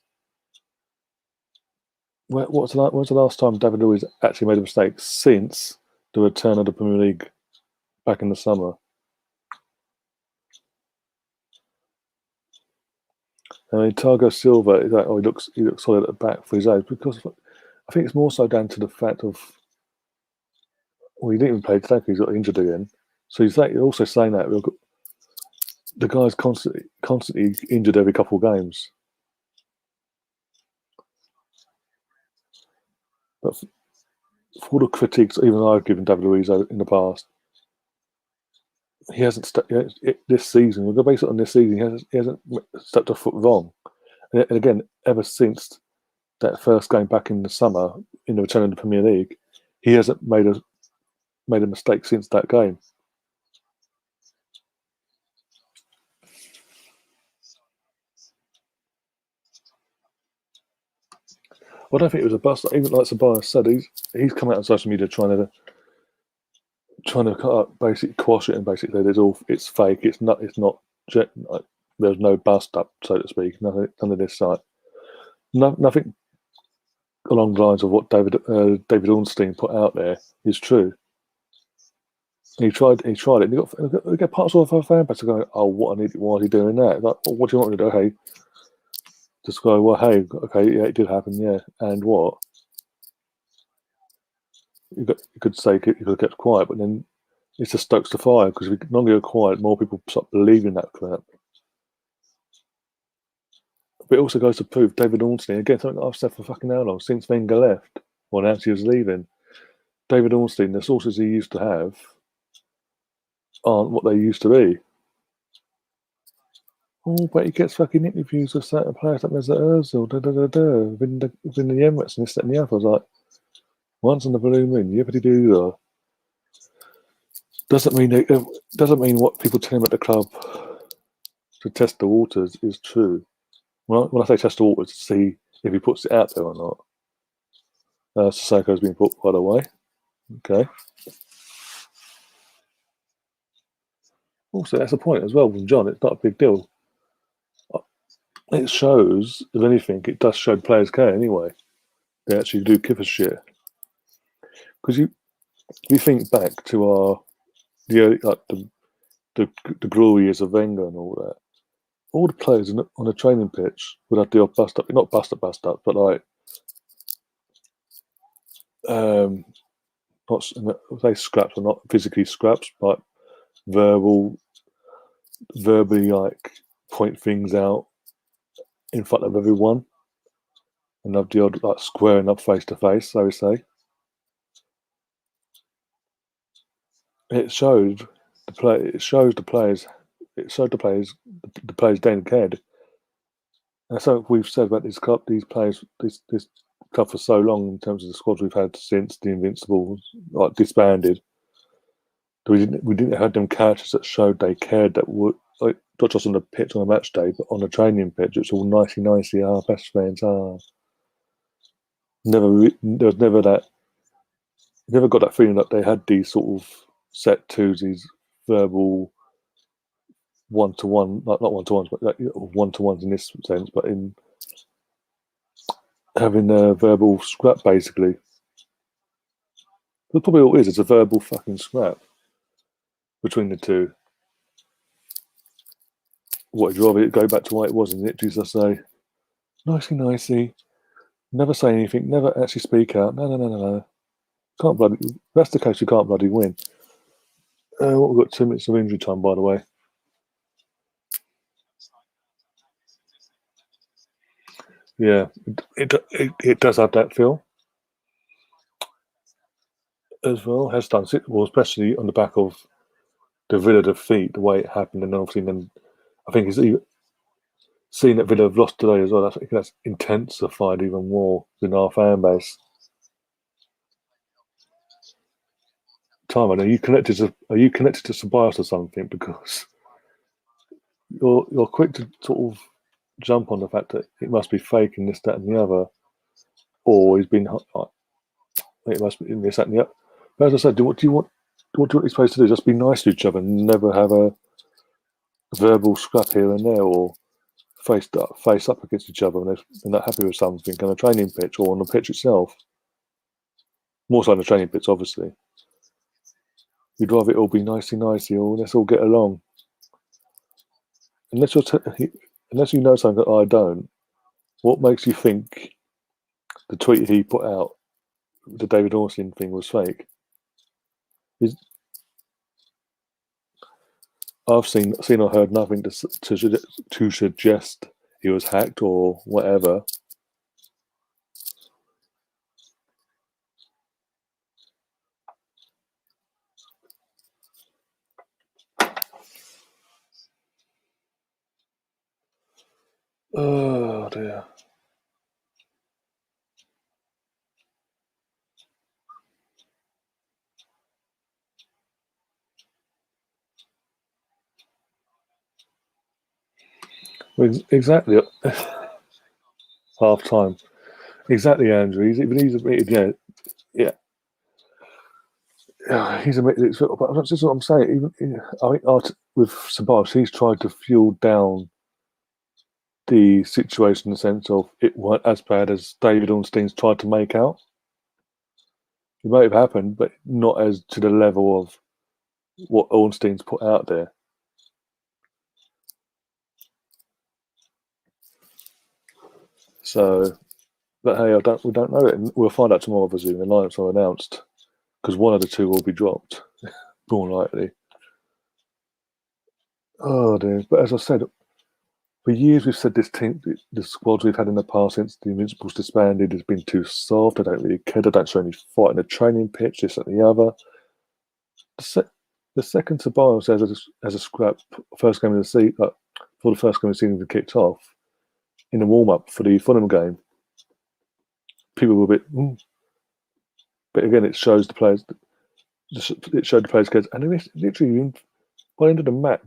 what's the last time David Luiz actually made a mistake since the return of the Premier League back in the summer? I mean, Thiago Silva, he looks solid at the back for his age, because I think it's more so down to the fact of, well, he didn't even play today because he's got injured again. So you're also saying that the guy's constantly injured every couple of games. But for all the critiques, even I've given David Luiz in the past, he hasn't this season. We'll go based it on this season. He hasn't stepped a foot wrong. And again, ever since that first game back in the summer in the return of the Premier League, he hasn't made a mistake since that game. I don't think it was a bust. Even like Tobias said, he's come out on social media trying to basically quash it and basically it's fake. It's not. There's no bust up, so to speak. None of this like nothing along the lines of what David Ornstein put out there is true. He tried it. And he got parts of our fan base going, "Oh, what an idiot! Why is he doing that? Like, what do you want me to do? Hey, just go. Well, hey, okay, yeah, it did happen, yeah, and what? You could say you could have kept quiet, but then it's just stokes the fire because if the longer you're quiet, more people start believing that crap. But it also goes to prove David Ornstein again. Something I've said for fucking how long since Wenger left, or announced he was leaving. David Ornstein, the sources he used to have aren't what they used to be. Oh, but he gets fucking interviews with certain players like Mesut Ozil, within the Emirates and this, that, and the other. I was like, once in the blue moon, yippity doo dah. Doesn't mean what people tell him at the club to test the waters is true. When I say test the waters, to see if he puts it out there or not. Sissoko's been put, by the way. Okay. Also, that's the point as well with John. It's not a big deal. It shows, if anything, it does show players care anyway. They actually do give a shit. Because you think back to the glory years of Wenger and all that. All the players on a training pitch would have the odd bust up, not bust up, but like not say scraps or not physically scraps, but verbally like point things out in front of everyone and have the odd like squaring up face to face, so we say. It showed the players then cared. And so we've said about this club, these players, this club for so long in terms of the squads we've had since the Invincibles like disbanded. We didn't have them characters that showed they cared, that would like not just on the pitch on a match day, but on the training pitch. It's all nicey, our best friends are. There was never that. Never got that feeling that they had these sort of set twos, these verbal one-to-one, not one-to-ones, but like one-to-ones in this sense, but in having a verbal scrap basically. That's probably all it is. It's a verbal fucking scrap between the two. What, would you rather it go back to what it was and literally just say, nicey, never say anything, never actually speak out. No. Can't bloody, if that's the case, you can't bloody win. We've got 2 minutes of injury time, by the way. Yeah, it does have that feel as well. Has done, well, especially on the back of the Villa defeat, the way it happened, and obviously then I think it's seeing that Villa have lost today as well. I think that's intensified even more in our fan base. Time, are you connected to Tobias or something? Because you're quick to sort of jump on the fact that it must be fake and this, that, and the other, or he's been it must be in this, that, and the other. But as I said, what do you want? What you're supposed to do? Just be nice to each other, and never have a verbal scrap here and there, or face up against each other when they're not happy with something on a training pitch or on the pitch itself. More so on the training pitch, obviously. You'd rather it all be nicey, or let's all get along. Unless you know something that I don't, what makes you think the tweet he put out, the David Ornstein thing, was fake? I've seen or heard nothing to suggest he was hacked or whatever. Oh dear. Exactly. Half time. Exactly, Andrew. He's admitted, he's admitted it's. But that's just what I'm saying. Even I think with Sabas, he's tried to fuel down the situation in the sense of it weren't as bad as David Ornstein's tried to make out. It might have happened, but not as to the level of what Ornstein's put out there. So, but hey, we don't know it, and we'll find out tomorrow. Obviously, when the lineups are announced, because one of the two will be dropped, more likely. Oh dear! But as I said, for years we've said this team, the squads we've had in the past since the Invincibles disbanded has been too soft. They don't really care. They don't show any fight in the training pitch. This and the other. The second Tobias as a scrap first game of the season, before the first game of the season kicked off, in the warm up for the Fulham game, people were a bit. But again, it shows the players. It showed the players kids, and they literally by the end of the match,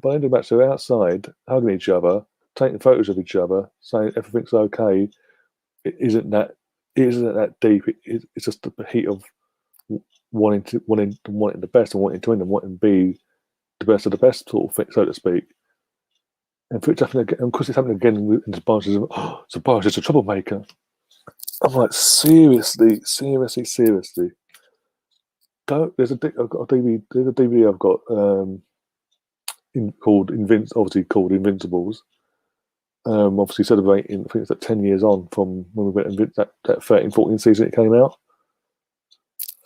they're outside hugging each other, taking photos of each other, saying everything's okay. It isn't that deep. It's just the heat of wanting the best and wanting to win and wanting to be the best of the best, sort of thing, so to speak. And for it to happen again, and of course it's happening again in the Spurs. Spurs is a troublemaker. I'm like, seriously. Don't. I've got a DVD. There's a DVD I've got obviously called Invincibles. Obviously celebrating, I think it's like 10 years on from when we went that 13-14 season it came out.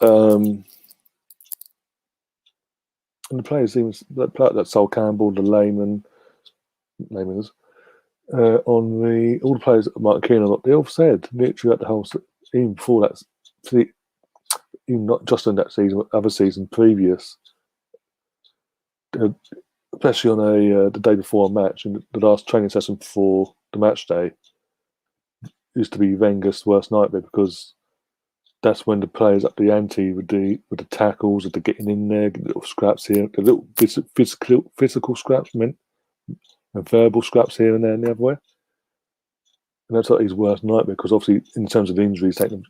And the players, even that Sol Campbell, the Layman's, on all the players, Martin Keane, they all said literally at the whole, even before that, even not just in that season, but other season previous, especially on the day before a match, and the last training session before the match day, used to be Wenger's worst nightmare because that's when the players up the ante with the tackles, with the getting in there, the little scraps here, the little physical scraps, and verbal scraps here and there and the other way. And that's like his worst nightmare because obviously in terms of the injuries, he didn't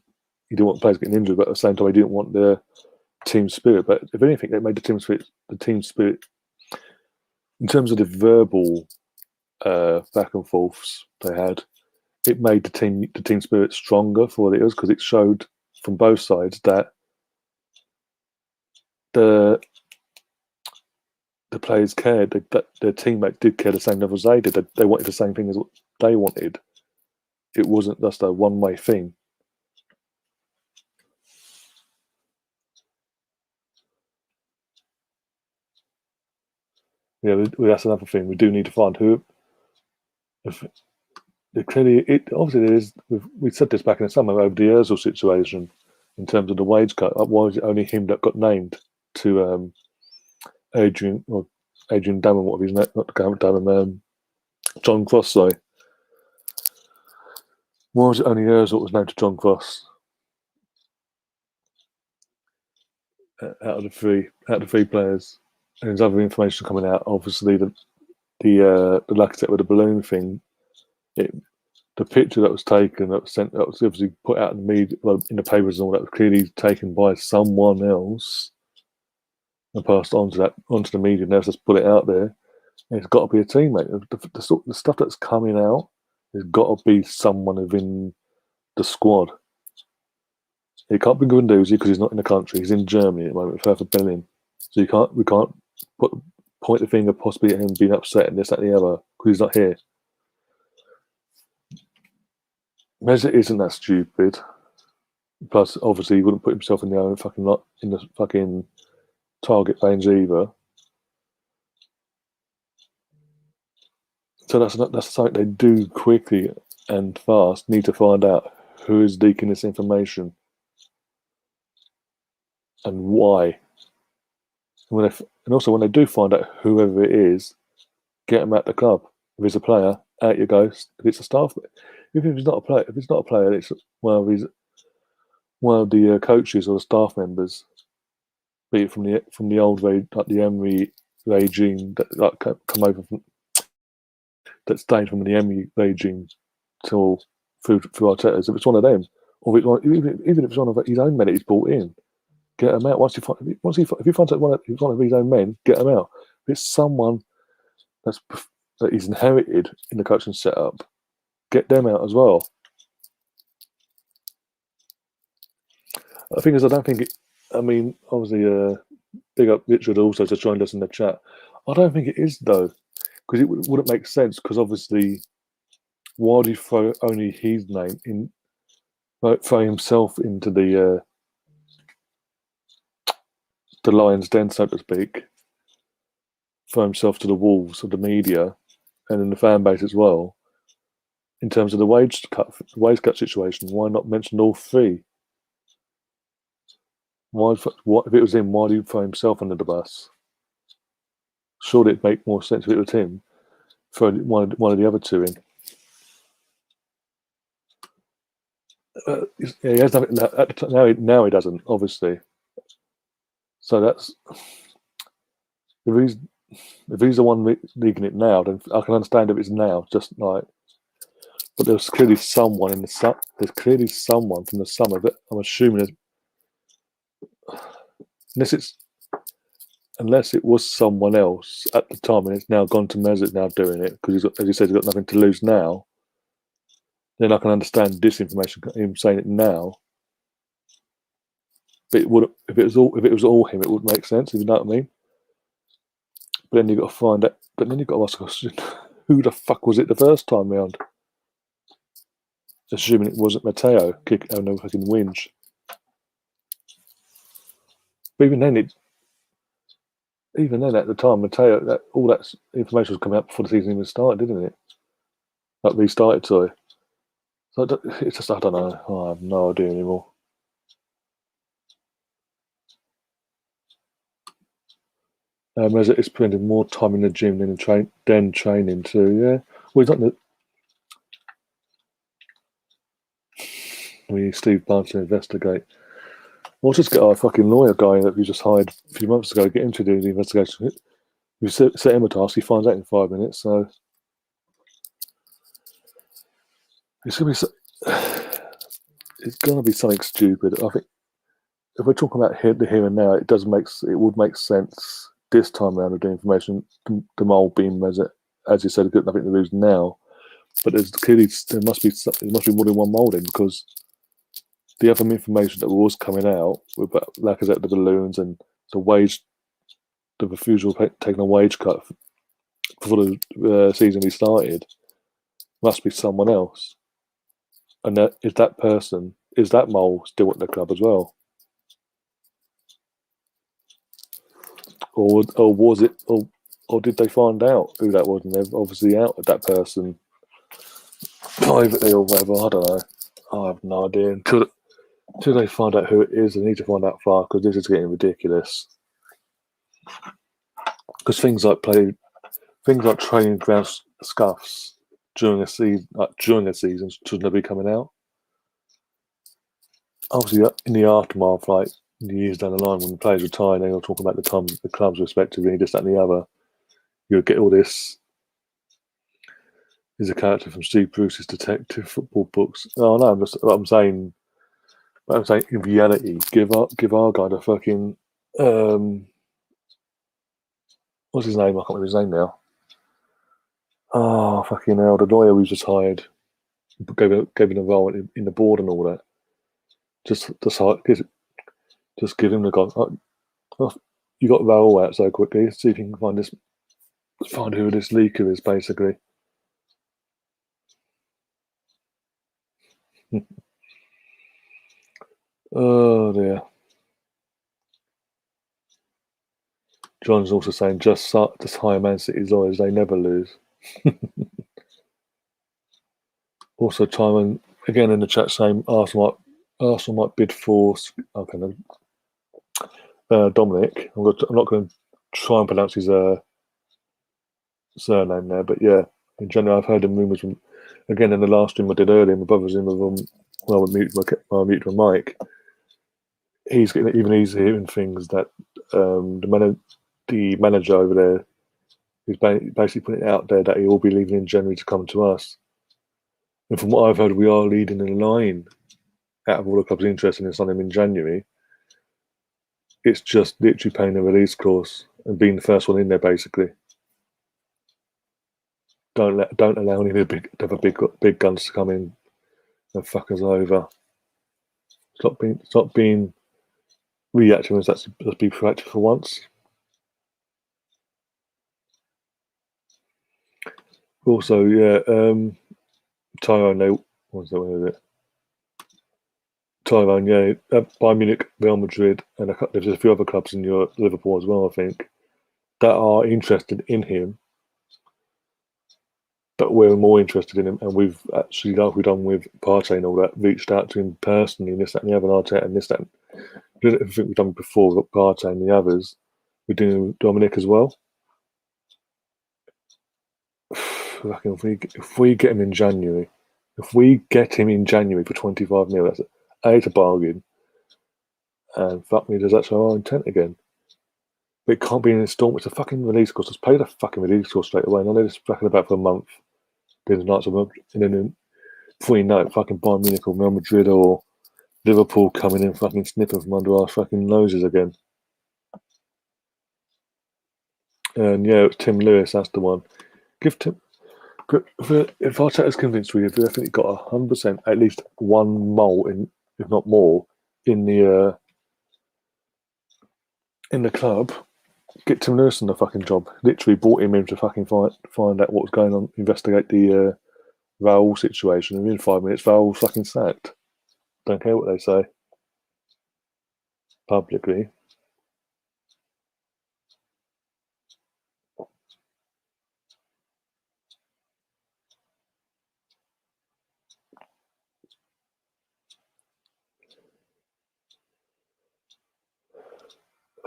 want players getting injured, but at the same time he didn't want the team spirit. But if anything, it made the team spirit in terms of the verbal back and forths they had. It made the team spirit stronger for what it was because it showed from both sides that the players cared, that their teammates did care the same level as they did. They wanted the same thing as what they wanted. It wasn't just a one-way thing. Yeah, that's another thing. We do need to find who. Clearly, obviously there is. We said this back in the summer over the Özil situation in terms of the wage cut. Why was it only him that got named to Adrian Damon? What was his name? Not Damon. John Cross. Sorry. Why was it only Özil that was named to John Cross? Out of the three players, and there's other information coming out. Obviously, the Lacazette with the balloon thing. The picture that was taken, that was obviously put out in the media, in the papers and all that, was clearly taken by someone else and passed onto the media. And they've just put it out there. And it's got to be a teammate. The stuff that's coming out has got to be someone within the squad. It can't be Guendouzi because he's not in the country. He's in Germany at the moment, further Berlin. So we can't point the finger possibly at him being upset and this, that, and the other because he's not here. Mesut isn't that stupid. Plus, obviously, he wouldn't put himself in the fucking target range either. So that's something they do quickly and fast. Need to find out who is leaking this information and why. And also, when they do find out whoever it is, get them at the club. If he's a player, out you go. If it's a staff, if it's not a player, it's one of the coaches or the staff members, be it from the old like the Emery regime that like come over from that stayed from the Emery regime till through Arteta's. If it's one of them, or even if it's one of his own men that he's brought in, get them out. If he finds out one of his own men, get them out. If it's someone that he's inherited in the coaching setup, get them out as well. The thing is, I don't think it. I mean, obviously, big up Richard also just joined us in the chat. I don't think it is though, because it wouldn't make sense. Because obviously, why do you throw only his name in? Throw himself into the lion's den, so to speak. Throw himself to the wolves of the media and in the fan base as well. In terms of the wage cut situation, why not mention all three? If it was him? Why do you throw himself under the bus? Surely it'd make more sense if it was him. Throw one of the other two in. Yeah, he has nothing now. He doesn't, obviously. So that's if he's the one leaking it now, then I can understand if it's now. Just like, but there's clearly someone in the there's clearly someone from the summer that I'm assuming unless it was someone else at the time and it's now gone to Mesut now doing it because as you said, he's got nothing to lose now. Then I can understand disinformation, him saying it now. But if it was all him, it would make sense. If you know what I mean. But then you've got to find out. But then you've got to ask the question: who the fuck was it the first time round? Assuming it wasn't Matteo having no fucking whinge. But even then, at the time, Matteo, all that information was coming out before the season even started, didn't it? Like restarted, sorry. So it's just I don't know. I have no idea anymore. Mesut is spending more time in the gym than training too. Yeah, well, he's not. We need Steve Barnes to investigate. We'll just get our fucking lawyer guy that we just hired a few months ago. Get him to do the investigation. We set him a task. He finds out in 5 minutes. So it's gonna be something stupid. I think if we're talking about the here and now, it would make sense this time around of the information. The mole being Mesut, as you said, he's got nothing to lose now. But there must be more than one mole in because the other information that was coming out about Lacazette, the balloons, and the refusal of taking a wage cut before the season restarted, must be someone else. And is that mole still at the club as well? Or was it, or did they find out who that was and they've obviously outed that person privately or whatever? I don't know. I have no idea. Until they find out who it is, they need to find out fast because this is getting ridiculous. Because things like training ground scuffs during a season shouldn't be coming out. Obviously, in the aftermath, like years down the line when the players retire, they'll talk about the clubs respectively, this, that, and the other. You'll get all this. Is a character from Steve Bruce's detective football books. Oh no, I'm saying in reality, give our guy the fucking what's his name? I can't remember his name now. Oh fucking hell! The lawyer we just hired gave him a role in the board and all that. Just give him the guy. Oh, you got Raoul out so quickly. See if you can find who this leaker is, basically. Oh dear. John's also saying just hire Man City's lawyers, they never lose. Also, Timon again in the chat saying Arsenal might bid for. Okay, Dominic. I'm not going to try and pronounce his surname there, but yeah, in January. I've heard the rumours from, again, in the last stream I did earlier, my brother's in the room when I would mute my mic. He's hearing things that the manager over there is basically putting it out there that he will be leaving in January to come to us. And from what I've heard, we are leading in line out of all the clubs interested in signing him in January. It's just literally paying a release course and being the first one in there, basically. Don't allow any of the big guns to come in and fuck us over. Stop being reactive. Let's be proactive for once. Also, yeah, Tyrone. What's that one? Is it? Tyrone, yeah, Bayern Munich, Real Madrid, and there's a few other clubs in Europe, Liverpool as well, I think, that are interested in him. But we're more interested in him, and we've actually, like we've done with Partey and all that, reached out to him personally, and this, that, and the other, Arteta, and this, that. Everything we've done before with Partey and the others, we're doing with Dominic as well. If we get him in January, for 25 mil, that's a bargain. And fuck me, does that show our intent again? But it can't be an instalment. It's a fucking release course. Let's pay the fucking release course straight away. And I know this fucking about for a month. Then the nights of a month, and then before you know it, fucking Bayern Munich or Real Madrid or Liverpool coming in, fucking snipping from under our fucking noses again. And yeah, it was Tim Lewis. That's the one. Give Tim. If Arteta's convinced we've definitely got 100%, at least one mole in, if not more, in the club. Get Tim Lewis on the fucking job. Literally brought him in to fucking find out what was going on, investigate the Raul situation, and within 5 minutes, Raul's fucking sacked. Don't care what they say publicly.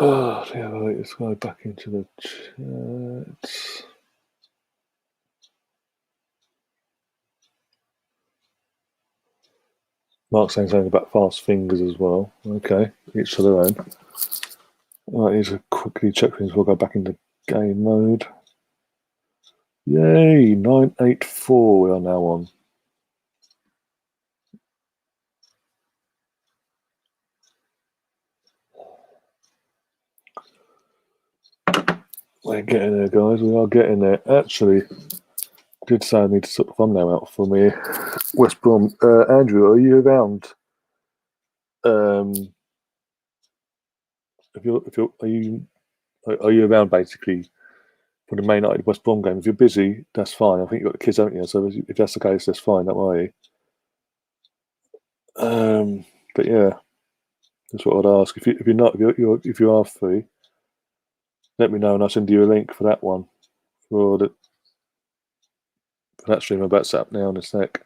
Oh, yeah, right, let's go back into the chat. Mark's saying something about fast fingers as well. Okay, each to their own. Right, need to quickly check things. We'll go back into game mode. Yay, 984 we are now on. We're getting there, guys. We are getting there. Actually, did say I need to sort the thumbnail out for me. West Brom. Andrew, are you around? Are you around basically for the Man United West Brom game? If you're busy, that's fine. I think you've got the kids, haven't you? So if that's the case, that's fine. Don't worry. But yeah, that's what I'd ask. If you're not, if you are free, let me know and I'll send you a link for that one. For that stream I'm about to set up now in a sec.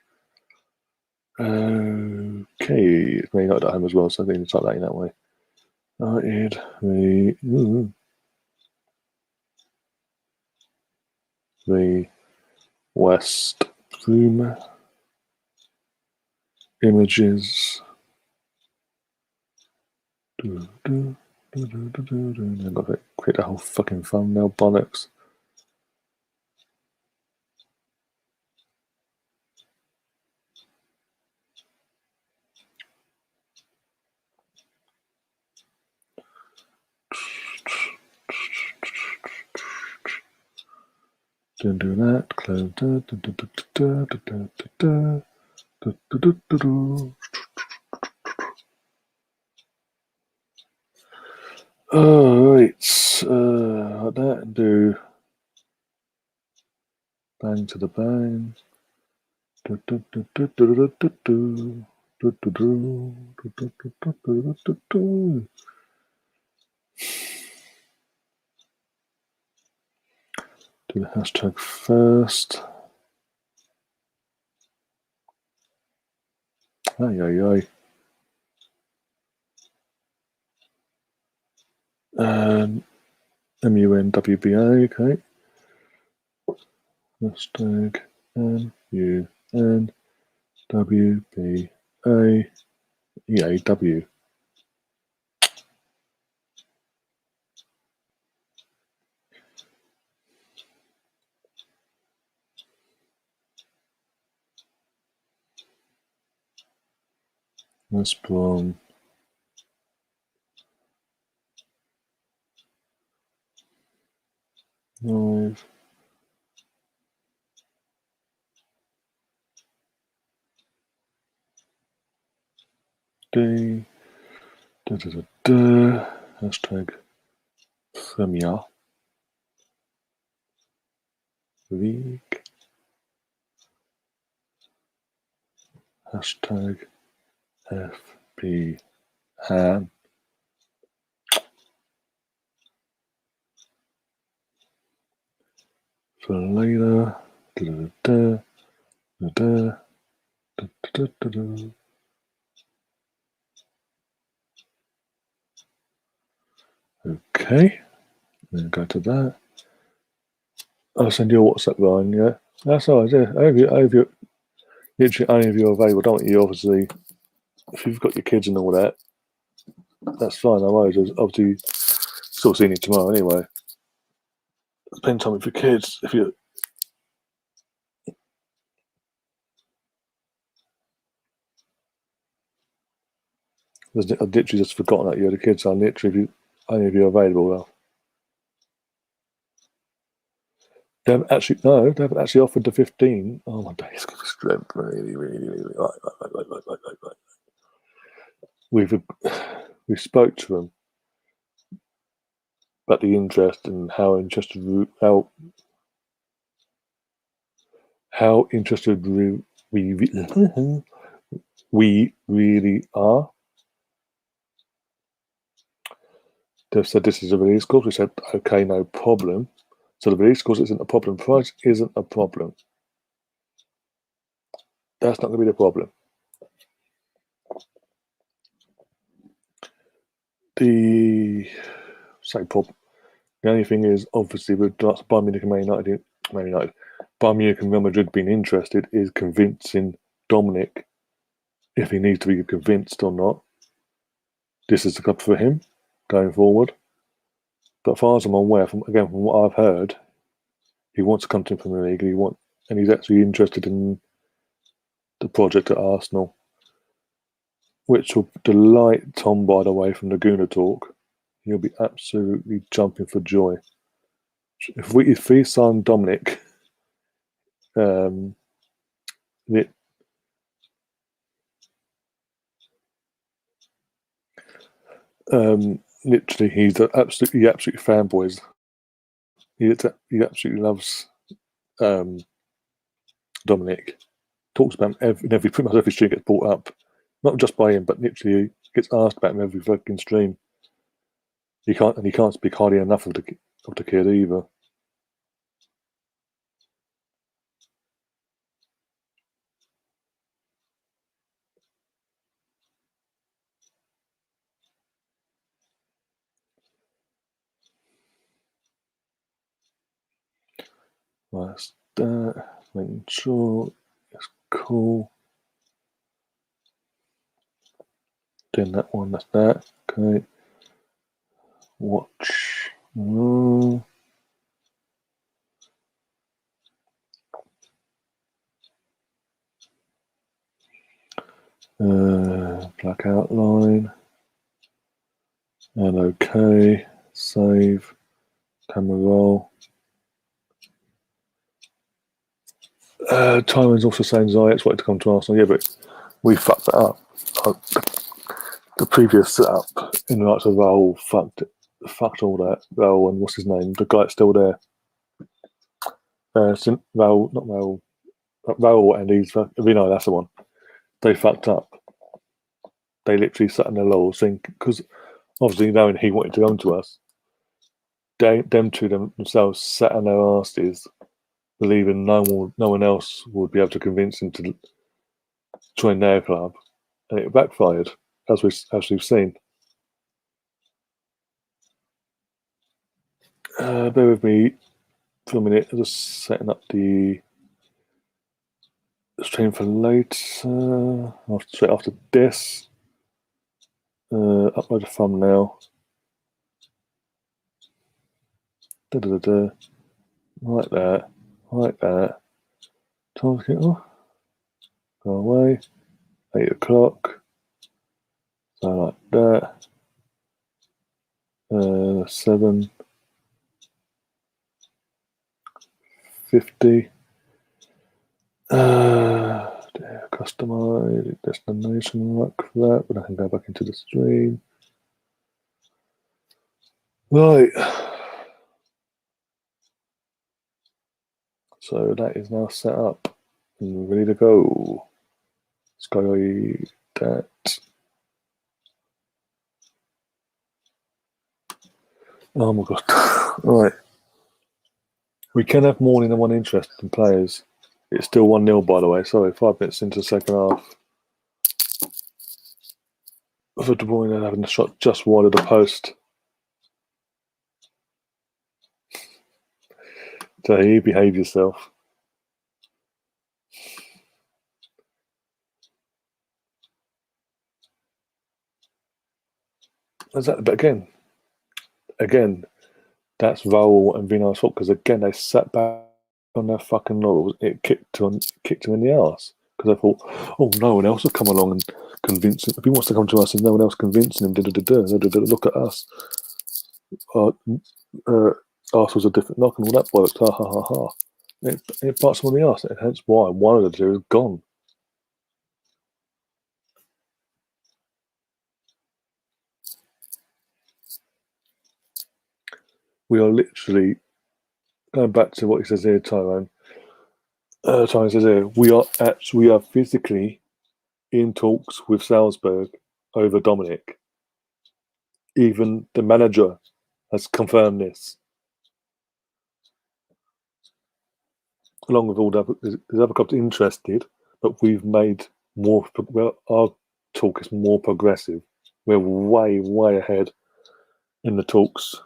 Okay, it's Me United at home as well, so I think to type that in that way. United, the West Brom images. I've got to create the whole fucking thumbnail bollocks. Don't do that. Close. Alright, like that, and do bang to the bang. Do the hashtag first. Ay, ay, ay. MUNWBA, okay. Hashtag MUNWBAEAW. Watchalong. Live. D. Da, da, da, da. Hashtag Premier League. Hashtag FB Han. For later. Da, da, da, da, da, da, da, da, da. Okay. Then go to that. I'll send you a WhatsApp line, yeah? That's all right, yeah. Literally only if you're available, don't you? Obviously, if you've got your kids and all that, that's fine. No worries. Obviously, still seeing you tomorrow anyway. Spend time with your kids. If you I've literally just forgotten that you're the kids. So literally, only if you're available. Well, they haven't actually offered the 15. Oh my days, strength. Really, really, really. Right. We spoke to them about the interest and how interested we really are. They've said this is a release course. We said okay, no problem. So the release course isn't a problem. Price isn't a problem. That's not going to be the problem. The only thing is, obviously, with Bayern Munich and Man United, Bayern Munich and Real Madrid being interested is convincing Dominic, if he needs to be convinced or not, this is the club for him going forward. But as far as I'm aware, from what I've heard, he wants to come to the Premier League. And he's actually interested in the project at Arsenal, which will delight Tom, by the way, from Laguna Talk. He'll be absolutely jumping for joy. If we sign Dominic, literally he absolutely fanboys. He absolutely loves Dominic. Talks about him pretty much every stream gets brought up, not just by him, but literally gets asked about him every fucking stream. He can't speak highly enough of the kid either. That's that. Making sure it's cool. Doing that one. That's that. Okay. Watch. Black outline. And okay. Save. Camera roll. Tyron's also saying Zayek's wanted to come to Arsenal. Yeah, but we fucked that up. The previous setup in the likes of Raul fucked all that. Raul and what's his name? The guy that's still there. Raul and he's that's the one. They fucked up. They literally sat in their laurels because obviously knowing he wanted to come to us, them two themselves sat on their asses, believing no one else would be able to convince him to join their club, and it backfired, as we've seen. Bear with me. for a minute. I'm just setting up the stream for later. Straight after this. Upload a thumbnail. Like that. Like that. Target. Go away. 8 o'clock. So like that. 7:50. Customize destination like that, but I can go back into the stream. Right. So that is now set up and ready to go. Let's go that. Oh my god. Right. We can have more than one interest in players. It's still 1-0, by the way. Sorry, 5 minutes into the second half. For De Bruyne having a shot just wide of the post. So you behave yourself. But again, that's Raul and Vinay's fault because again they sat back on their fucking laurels. It kicked him in the arse because I thought, oh, no one else will come along and convince him. If he wants to come to us, there's no one else convincing him. Look at us. Arsenal's a different knock and all that bollocks. Ha ha ha ha. It bites him on the arse, and hence why one of the two is gone. We are literally going back to what he says here, Tyrone. Tyrone says here, we are physically in talks with Salzburg over Dominic. Even the manager has confirmed this. Along with all the there's other clubs interested, but we've made more. Well, our talk is more progressive. We're way ahead in the talks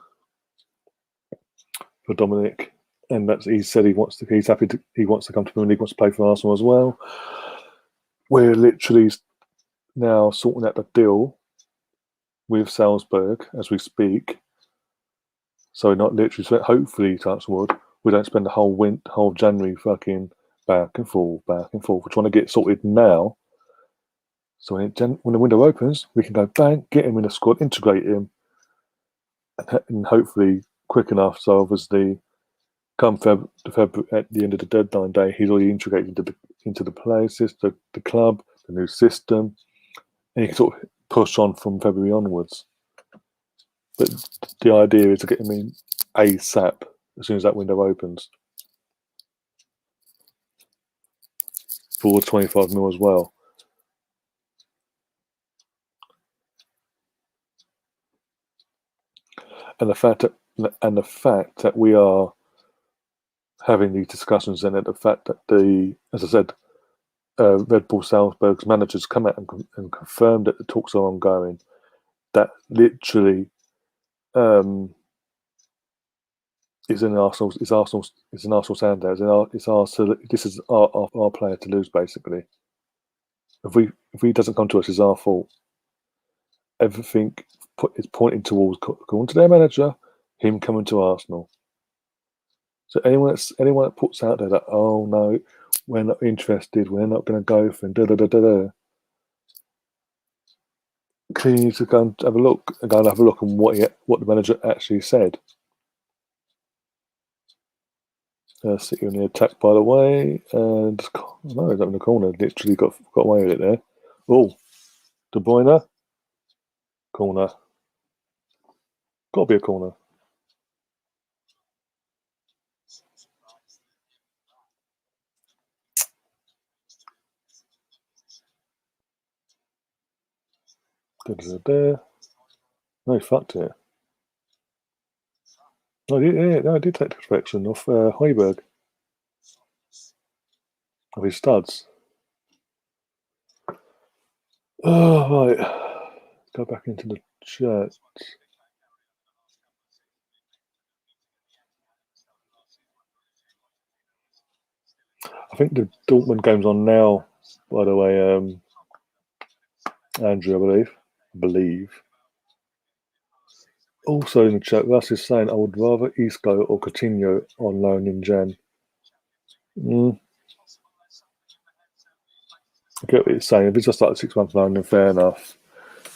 for Dominic, and he said he wants to come to the Premier League, wants to play for Arsenal as well. We're literally now sorting out the deal with Salzburg as we speak. So not literally, hopefully, touch wood, we don't spend the whole January fucking back and forth. We're trying to get sorted now. So when the window opens, we can go bang, get him in the squad, integrate him, and hopefully quick enough. So obviously, come February at the end of the deadline day, he's already integrated into the play system, the club, the new system, and he can sort of push on from February onwards. But the idea is to get him in ASAP as soon as that window opens for 25 mil as well. And the fact that we are having these discussions, and the fact that as I said, Red Bull Salzburg's managers come out and confirmed that the talks are ongoing. That literally is an Arsenal standout. This is our player to lose, basically. If he doesn't come to us, it's our fault. Everything is pointing towards, according to their manager, him coming to Arsenal. So anyone that puts out there that, oh no, we're not interested, we're not going to go for him, clearly need to go and have a look on what the manager actually said. City on the attack, by the way, and he's up in the corner. Literally got away with it there. Oh, De Bruyne, corner. Got to be a corner. There. No, he fucked it. No, I did take the perfection off Højbjerg. Of his studs. Oh, right. Let's go back into the chat. think the Dortmund game's on now, by the way, Andrew, I believe. Also in the chat, Russ is saying I would rather Isco or Coutinho on loan in Jan. I get what you're saying. If it's just like a 6 month loan, then fair enough.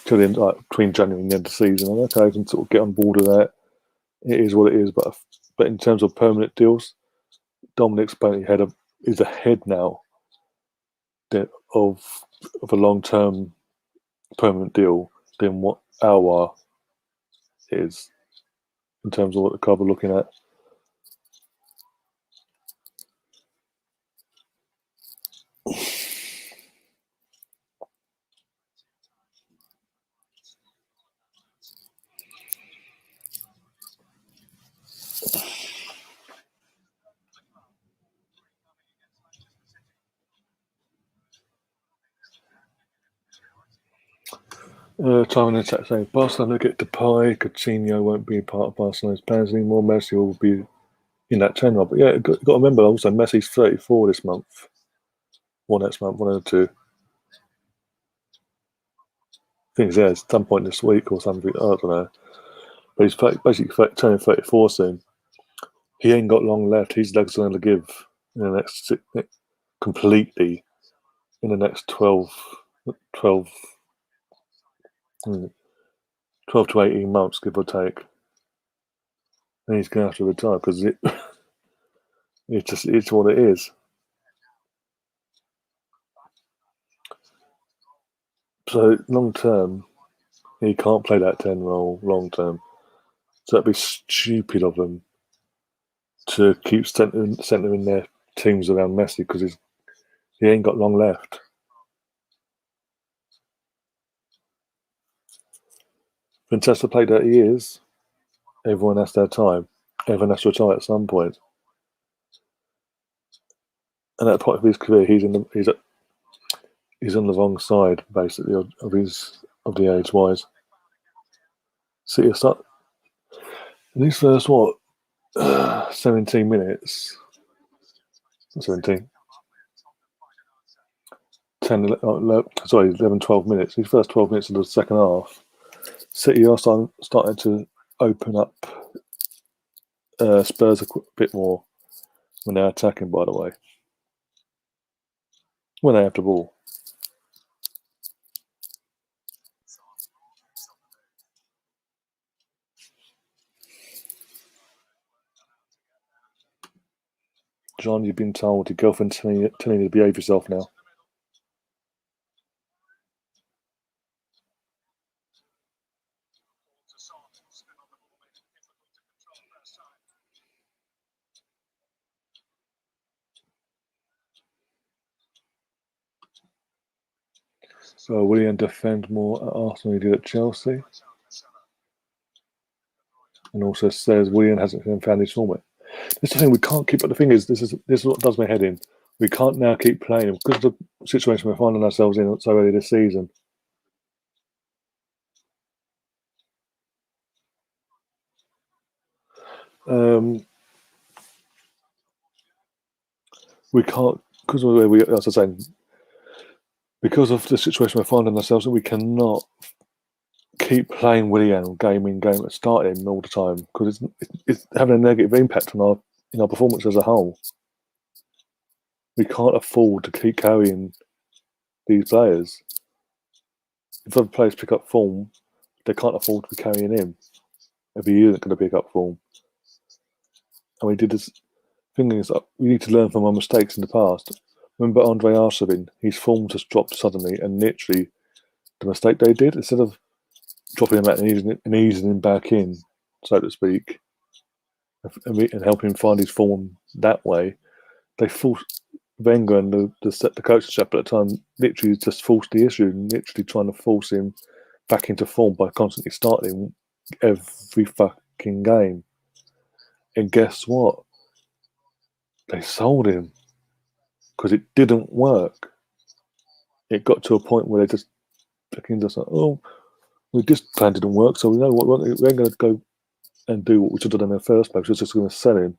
Till the end, like between January and the end of the season, okay, I can sort of get on board with that. It is what it is. But in terms of permanent deals, Dominic's apparently is ahead now of a long term permanent deal than what our is in terms of what the club are looking at. Time in the chat saying Barcelona get Depay, Coutinho won't be part of Barcelona's plans anymore. Messi will be in that 10 role. But yeah, you've got to remember also Messi's 34 this month. One next month, one of the two. Things at some point this week or something. I don't know. But he's basically turning 34 soon. He ain't got long left. His legs are going to give in the next completely in the next 12 to 18 months, give or take. And he's going to have to retire because it's what it is. So long term, he can't play that 10 role long term. So it'd be stupid of them to keep centering their teams around Messi because he ain't got long left. Fantastic play that he is. Everyone has their time. Everyone has to retire at some point. And at the point of his career, he's on the wrong side basically of the age wise. So you start in these first 17 minutes. 17. 11, 12 minutes. These first 12 minutes of the second half, City are starting to open up Spurs a bit more when they're attacking, by the way. When they have the ball. John, you've been told your girlfriend's telling you to behave yourself now. So Willian defend more at Arsenal than he did at Chelsea. And also says Willian hasn't found his format. This is the thing we can't keep. But the thing is, this is what does my head in. We can't now keep playing him because of the situation we're finding ourselves in so early this season. We can't because of the way as I say, because of the situation we're finding ourselves in, we cannot keep playing Willian game in game at starting all the time because it's having a negative impact on our performance as a whole. We can't afford to keep carrying these players. If other players pick up form, they can't afford to be carrying him. Every year they're going to pick up form. And we did this thing is we need to learn from our mistakes in the past. Remember Andre Arshavin, his form just dropped suddenly, and literally the mistake they did, instead of dropping him out and easing him back in, so to speak, and helping him find his form that way, they forced Wenger and the coaching staff at the time literally just forced the issue and literally trying to force him back into form by constantly starting every fucking game. And guess what? They sold him because it didn't work. It got to a point where they just like, oh, this plan didn't work, so we know what we're going to go and do what we should have done in the first place. We're just going to sell him.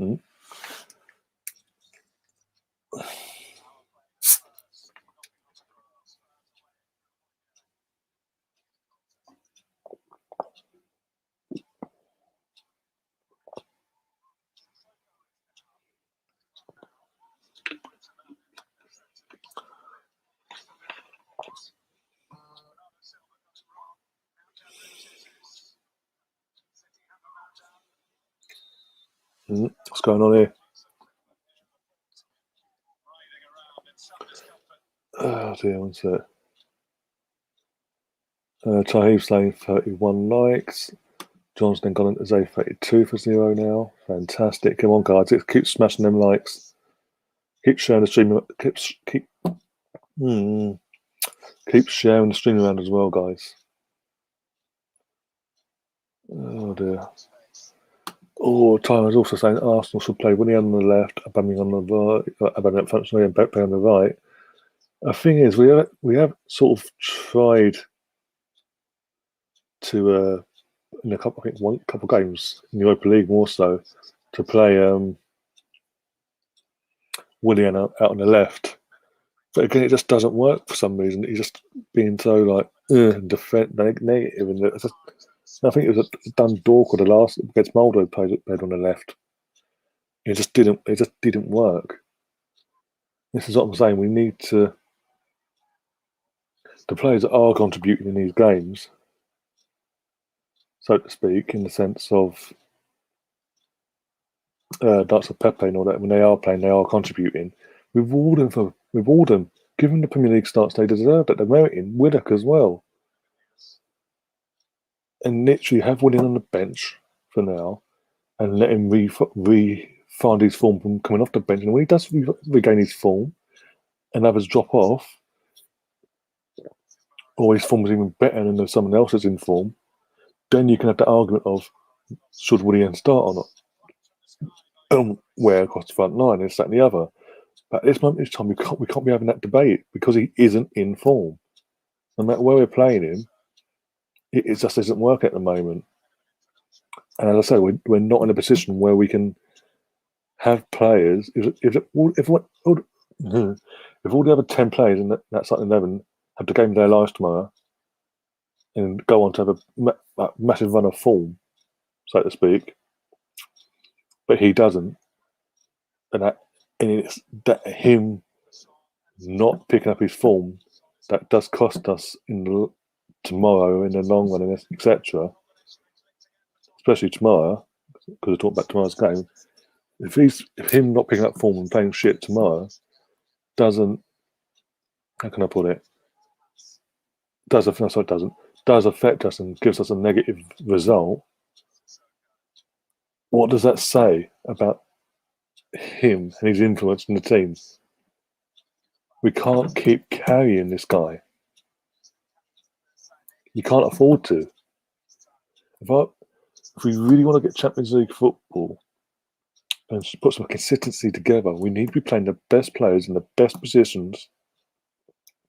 Mm. What's going on here? Oh dear, what's that? Tahib's saying 31 likes. John's then gone into Zay 32 for 0 now. Fantastic. Come on, guys. Keep smashing them likes. Keep sharing the stream. Keep sharing the stream around as well, guys. Oh dear. Oh, Tyler's also saying Arsenal should play Willian on the left, Aubameyang on the right, Aubameyang functionally, and Pepe on the right. The thing is, we have sort of tried to in a couple, I think one couple of games in the Europa League more so, to play Willian out on the left. But again, it just doesn't work for some reason. He's just being so like negative, and I think it was done Dork or the last against Moldo played on the left. It just didn't work. This is what I'm saying. We need the players that are contributing in these games, so to speak, in the sense of that's of Pepe and all that. When they are playing, they are contributing. Reward them. Give them the Premier League starts they deserve, that they're meriting. Willock as well, and literally have Willian on the bench for now, and let him find his form from coming off the bench. And when he does regain his form, and others drop off, or his form is even better than someone else is in form, then you can have the argument of should Willian start or not. Where across the front line, this, that, and the other. But at this moment in time, we can't be having that debate because he isn't in form. No matter where we're playing him, it just doesn't work at the moment. And as I say, we're not in a position where we can have players. If all the other 10 players in that starting 11 have the game of their lives tomorrow and go on to have a massive run of form, so to speak, but he doesn't, and it's that him not picking up his form that does cost us tomorrow in the long run, and etc. Especially tomorrow, because we're talking about tomorrow's game. If him not picking up form and playing shit tomorrow doesn't, how can I put it? Does affect us and gives us a negative result. What does that say about him and his influence in the team? We can't keep carrying this guy. You can't afford to. If we really want to get Champions League football and put some consistency together, we need to be playing the best players in the best positions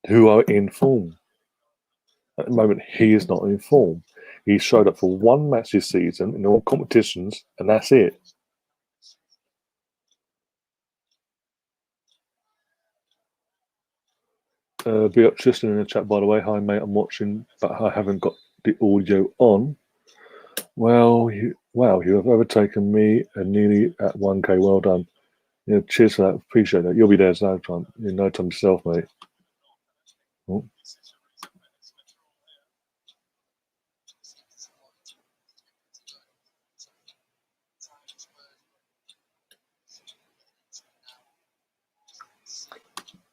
who are in form. At the moment, he is not in form. He showed up for one match this season in all competitions, and that's it. Be up Tristan in the chat, by the way. Hi, mate. I'm watching, but I haven't got the audio on. Well, you have overtaken me and nearly at 1K. Well done. Yeah, cheers for that. Appreciate that. You'll be there in no time yourself, mate. Oh.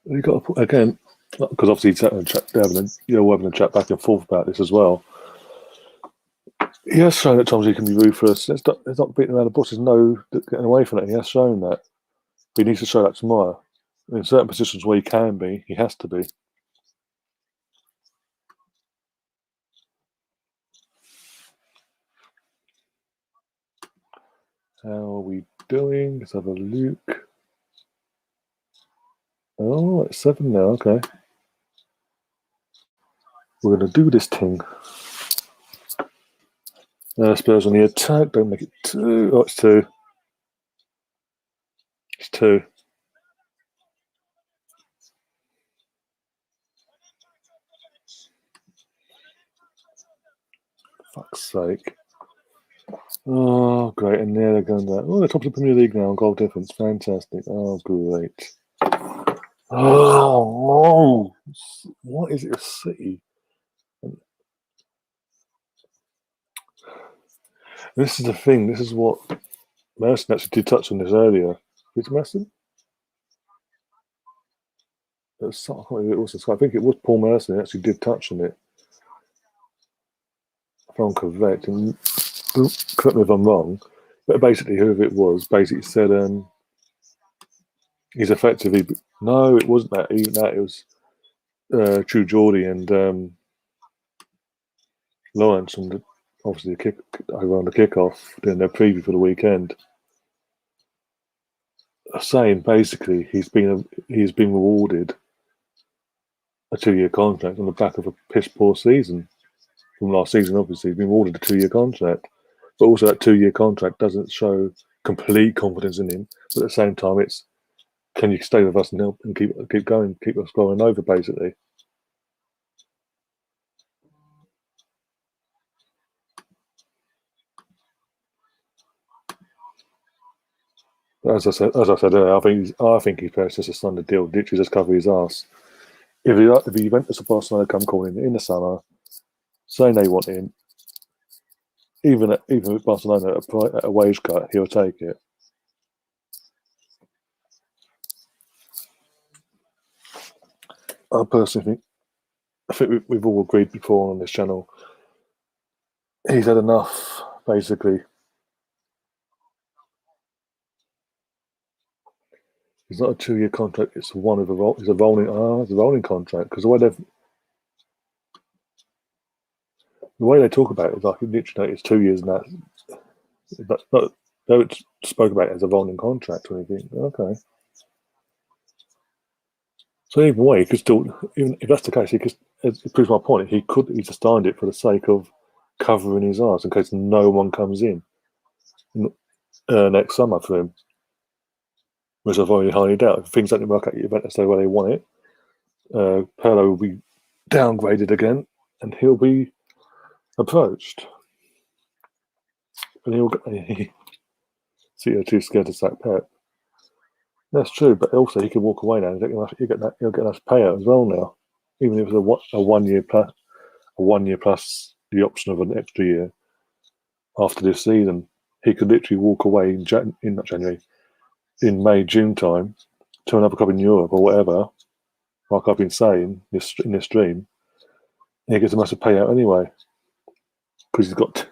You got to put again, because obviously you're having a chat back and forth about this as well. He has shown at times he can be ruthless. It's not beating around the bush. There's no getting away from it. He has shown that. But he needs to show that tomorrow. In certain positions where he can be, he has to be. How are we doing? Let's have a look. Oh, it's 7 now. Okay. We're going to do this thing. Spurs on the attack. Don't make it 2. Oh, it's 2. It's 2. Fuck's sake. Oh, great. And there they're going there. Oh, they're top of the Premier League now. Goal difference. Fantastic. Oh, great. Oh, no. What is it, a City? This is the thing. This is what Merson actually did touch on this earlier. Is Merson? I think it was Paul Merson who actually did touch on it. If I'm correct, and correct me if I'm wrong, but basically whoever it was basically said he's effectively no, it wasn't that. Even that it was True Geordie and Lawrence, and obviously the kick over on the kickoff doing their preview for the weekend, saying basically he's been rewarded a 2-year contract on the back of a piss poor season from last season. Obviously, he's been awarded a 2-year contract, but also that 2-year contract doesn't show complete confidence in him. But at the same time, it's can you stay with us and help and keep going, keep us going over, basically. But as I said earlier, I think he's just a standard deal, literally just cover his ass. If he went to Barcelona, come calling in the summer, saying they want him, even with Barcelona at a wage cut, he'll take it. I personally think we've all agreed before on this channel. He's had enough, basically. It's not a 2-year contract. It's one of it's a rolling contract, because the way they talk about it is like literally it's 2 years, and that's not. They don't spoke about it as a rolling contract or anything. Okay. So either way, he could still, even if that's the case, he could. It proves my point. He's just signed it for the sake of covering his ass in case no one comes in next summer for him, which I've only highly doubt. If things don't work out at Juventus the way they want it, Pirlo will be downgraded again, and he'll be approached. And you're too scared to sack Pep. That's true, but also he can walk away now. He'll get a nice payout as well now, even if it's a 1 year plus the option of an extra year after this season. He could literally walk away in May, June time to another club in Europe or whatever, like I've been saying in this stream. And he gets a massive payout anyway because he's got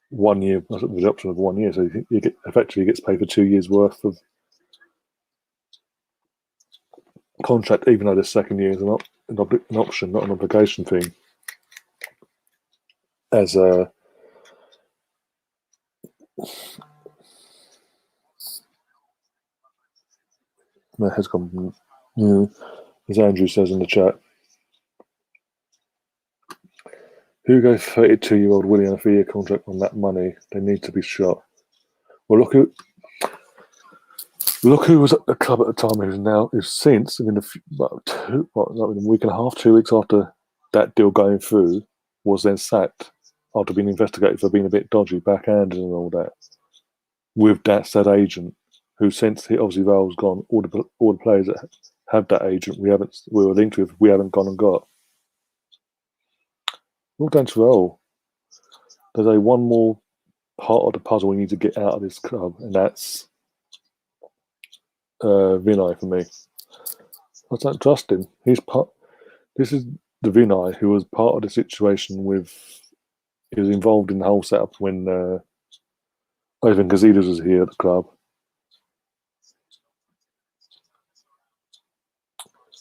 1 year, with the option of 1 year, so he effectively gets paid for 2 years worth of contract, even though the second year is an option, not an obligation thing. As has gone, as Andrew says in the chat. Who goes 32-year-old Willie on a 3-year contract on that money? They need to be shot. Well, look who was at the club at the time who's since in a week and a half, 2 weeks after that deal going through, was then sacked after being investigated for being a bit dodgy, backhanded and all that, with that said agent, who since obviously Raul's gone, all the players that have that agent we were linked with, we haven't gone and got. Well done to Raul. There's one more part of the puzzle we need to get out of this club, and that's Vinay for me. I don't trust him. This is the Vinay who was part of the situation he was involved in the whole setup when Ivan Gazidis was here at the club.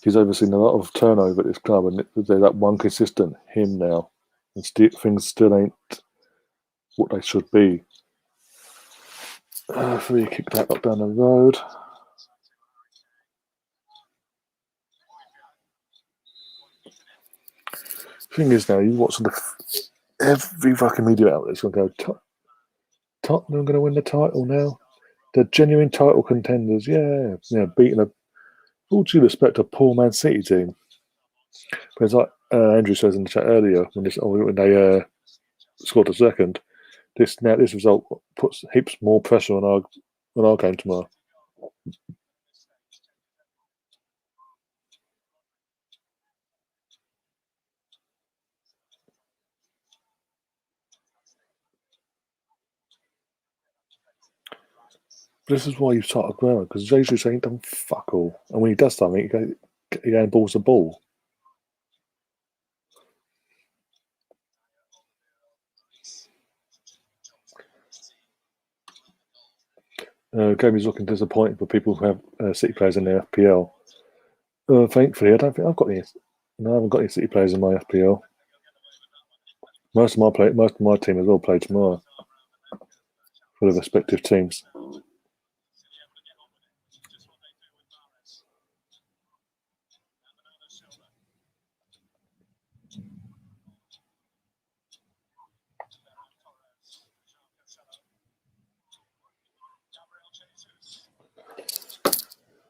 He's overseen a lot of turnover at this club, and they're that one consistent him now, and things still ain't what they should be. Free kick that up down the road. Thing is, now you watch every fucking media outlet's going to go, Tottenham are going to win the title now. They're genuine title contenders. Yeah, beating all due respect, a poor Man City team. But it's like Andrew says in the chat earlier when they scored a second. This result puts heaps more pressure on our game tomorrow. But this is why you start Aguero, because Jesus ain't done fuck all, and when he does something, he goes balls the ball. Game is looking disappointing for people who have City players in their FPL. Thankfully, I don't think I've got any. No, I haven't got any City players in my FPL. Most of my team has all played tomorrow for the respective teams.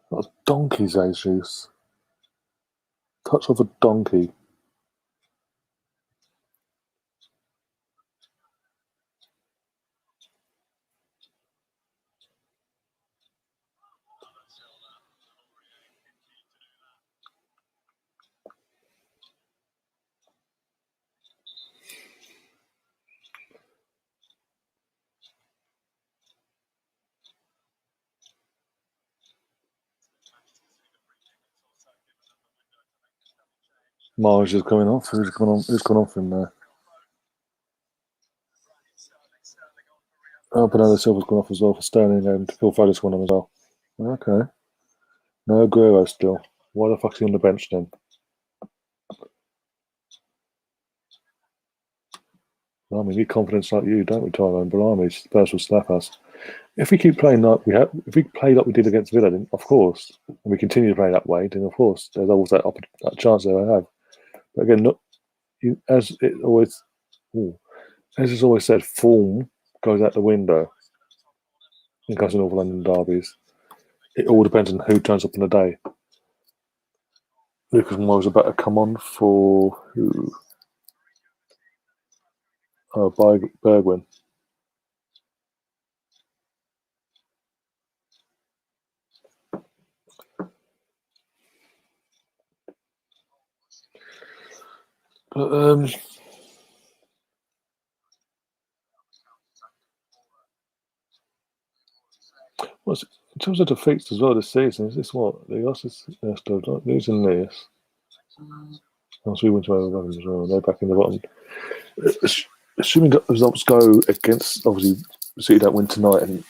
What a donkey, Jesus. Touch of a donkey. Mars is coming off. Who's gone off in there? Oh, Bernardo Silva's gone off as well for Sterling, and Phil Foden's gone on as well. Okay. No Aguero still. Why the fuck's he on the bench then? Well, we need confidence like you, don't we, Tyrone Bellamy? Spurs will slap us. If we keep playing like if we play like we did against Villa, then of course, and we continue to play that way, then of course there's always that chance that I have. But again, as it's always said, form goes out the window in case of North London derbies. It all depends on who turns up on the day. Lucas Moore was about to come on for who? By Bergwijn. But in terms of defeats as well this season, is this what they lost? Losing this. We went to over as well. They're back in the bottom. Assuming that results go against, obviously, City don't win tonight and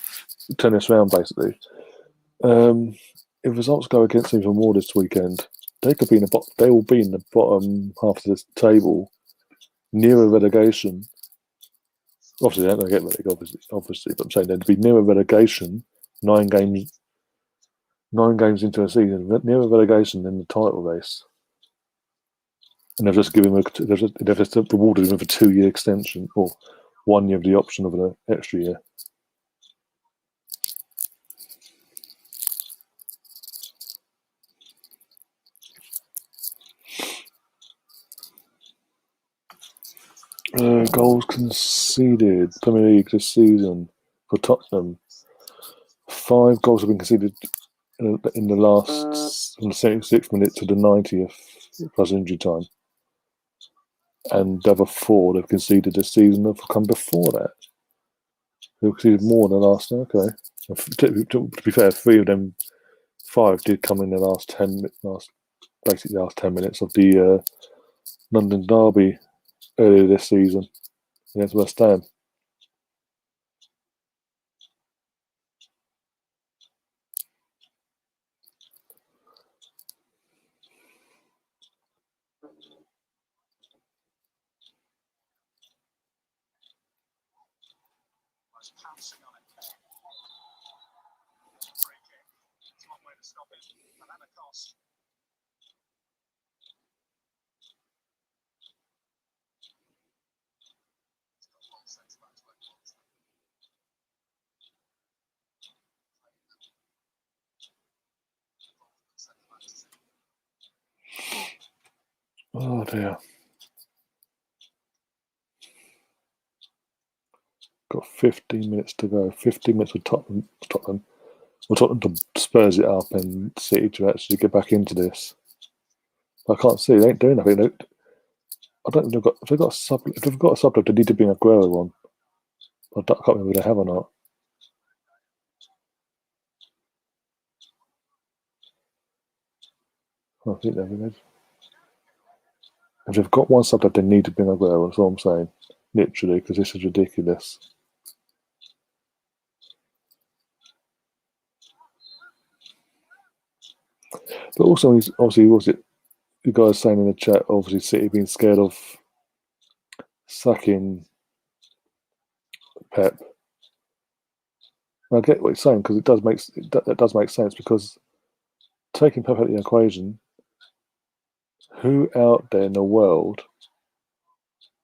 turn this around basically. If results go against even more this weekend, they could be in the bottom. They will be in the bottom half of this table, near a relegation. Obviously, they're not going to get relegated. Obviously, but I'm saying they'd be near a relegation. 9 games into a season, near a relegation in the title race. And they've just rewarded him with a 2-year extension, or 1 year of the option of an extra year. Goals conceded Premier League this season for Tottenham. 5 goals have been conceded in the last from the 76th minute to the 90th plus injury time. And the other 4 they've conceded this season have come before that. They've conceded more in the last. Okay, to be fair, 3 of them 5 did come in the last 10 minutes of the London derby earlier this season against West Ham. Oh dear. Got 15 minutes to go. 15 minutes with Tottenham. Well, Tottenham to Spurs it up and City to actually get back into this. I can't see. They ain't doing nothing. I don't think they've got. If they've got a sub, if they've got a sub, they need to bring Aguero on. I can't remember if they have or not. I think they've. If they've got one sub, they need to bring Aguero. That's all I'm saying. Literally, because this is ridiculous. But also, obviously, was it you guys saying in the chat? Obviously, City being scared of sacking Pep. And I get what you're saying because it does make sense because taking Pep out of the equation, who out there in the world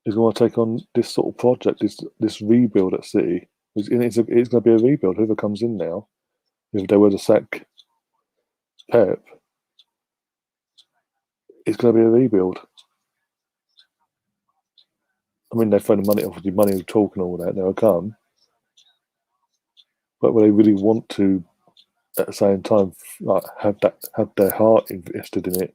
is going to take on this sort of project, this rebuild at City? It's going to be a rebuild. Whoever comes in now, if they were to sack Pep, it's going to be a rebuild. I mean, they throw the money, obviously, money talk and all that. They'll come, but will they really want to, at the same time, like have their heart invested in it?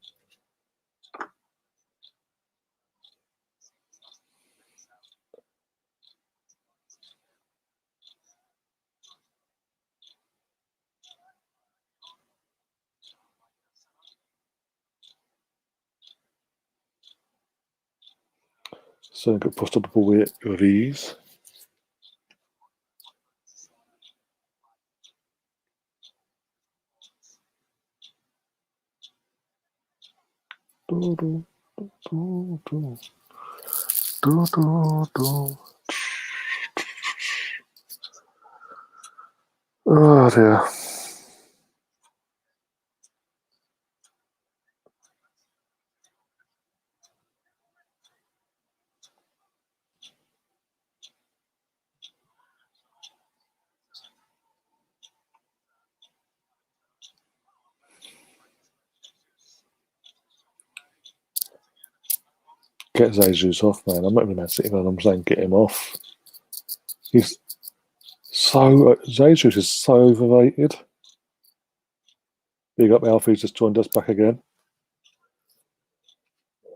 So got pushed up the ball with ease. Do, do, do, do. Do, do, do. Oh dear. Get Jesus off, man. I'm not even Man City fan. I'm saying get him off. He's so Jesus is so overrated. Big up Alfie's just joined us back again.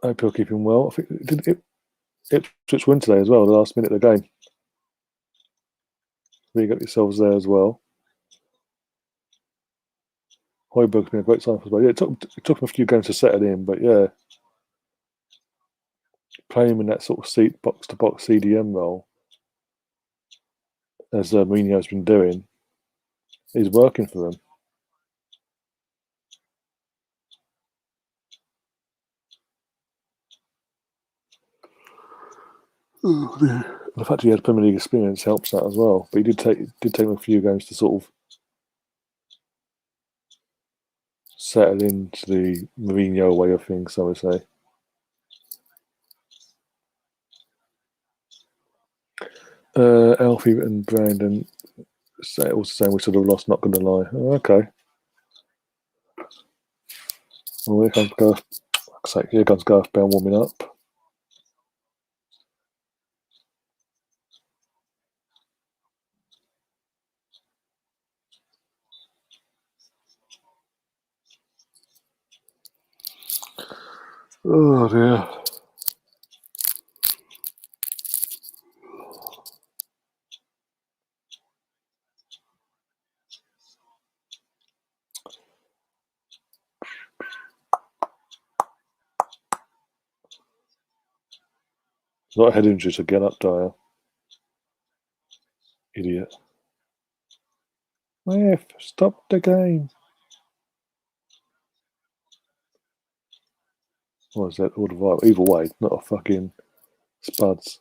I hope you'll keep him well. I think Ipswich win today as well. The last minute of the game. Big up yourselves there as well. Hoiberg's been a great sign for us. Yeah, it took him a few games to settle in, but yeah, playing him in that sort of seat box to box CDM role, as Mourinho's been doing, is working for them. The fact he had Premier League experience helps that as well. But he did take him a few games to sort of settle into the Mourinho way of things, I would say. Alfie and Brandon also saying we should have lost, not going to lie. Oh, okay. Well, here comes Gareth. Here comes Gareth Bale warming up. Oh dear. Not a head injury to get up, Dyer. Idiot. Ref, stop the game. What is that? All the vibe. Either way, not a fucking spuds.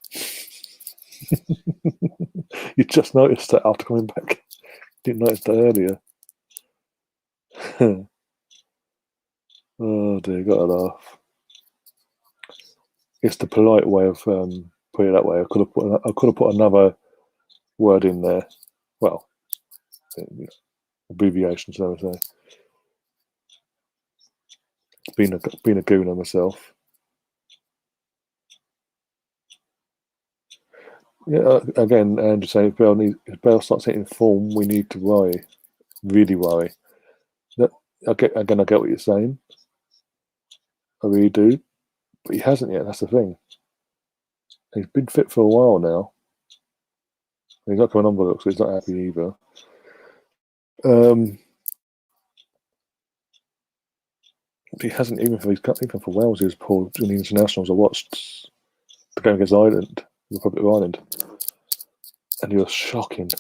You just noticed that after coming back. Didn't notice that earlier. Oh dear, got to laugh. It's the polite way of putting it that way. I could have put another word in there. Well, abbreviations, I would say. Being a gooner myself. Yeah, again, Andrew saying if Bale starts hitting form, we need to worry, really worry. I get what you're saying. I really do, but he hasn't yet. That's the thing. He's been fit for a while now. He's not coming on by looks, so he's not happy either. He hasn't even for Wales. He was poor in the internationals. I watched the game against Ireland, Republic of Ireland, and he was shocking.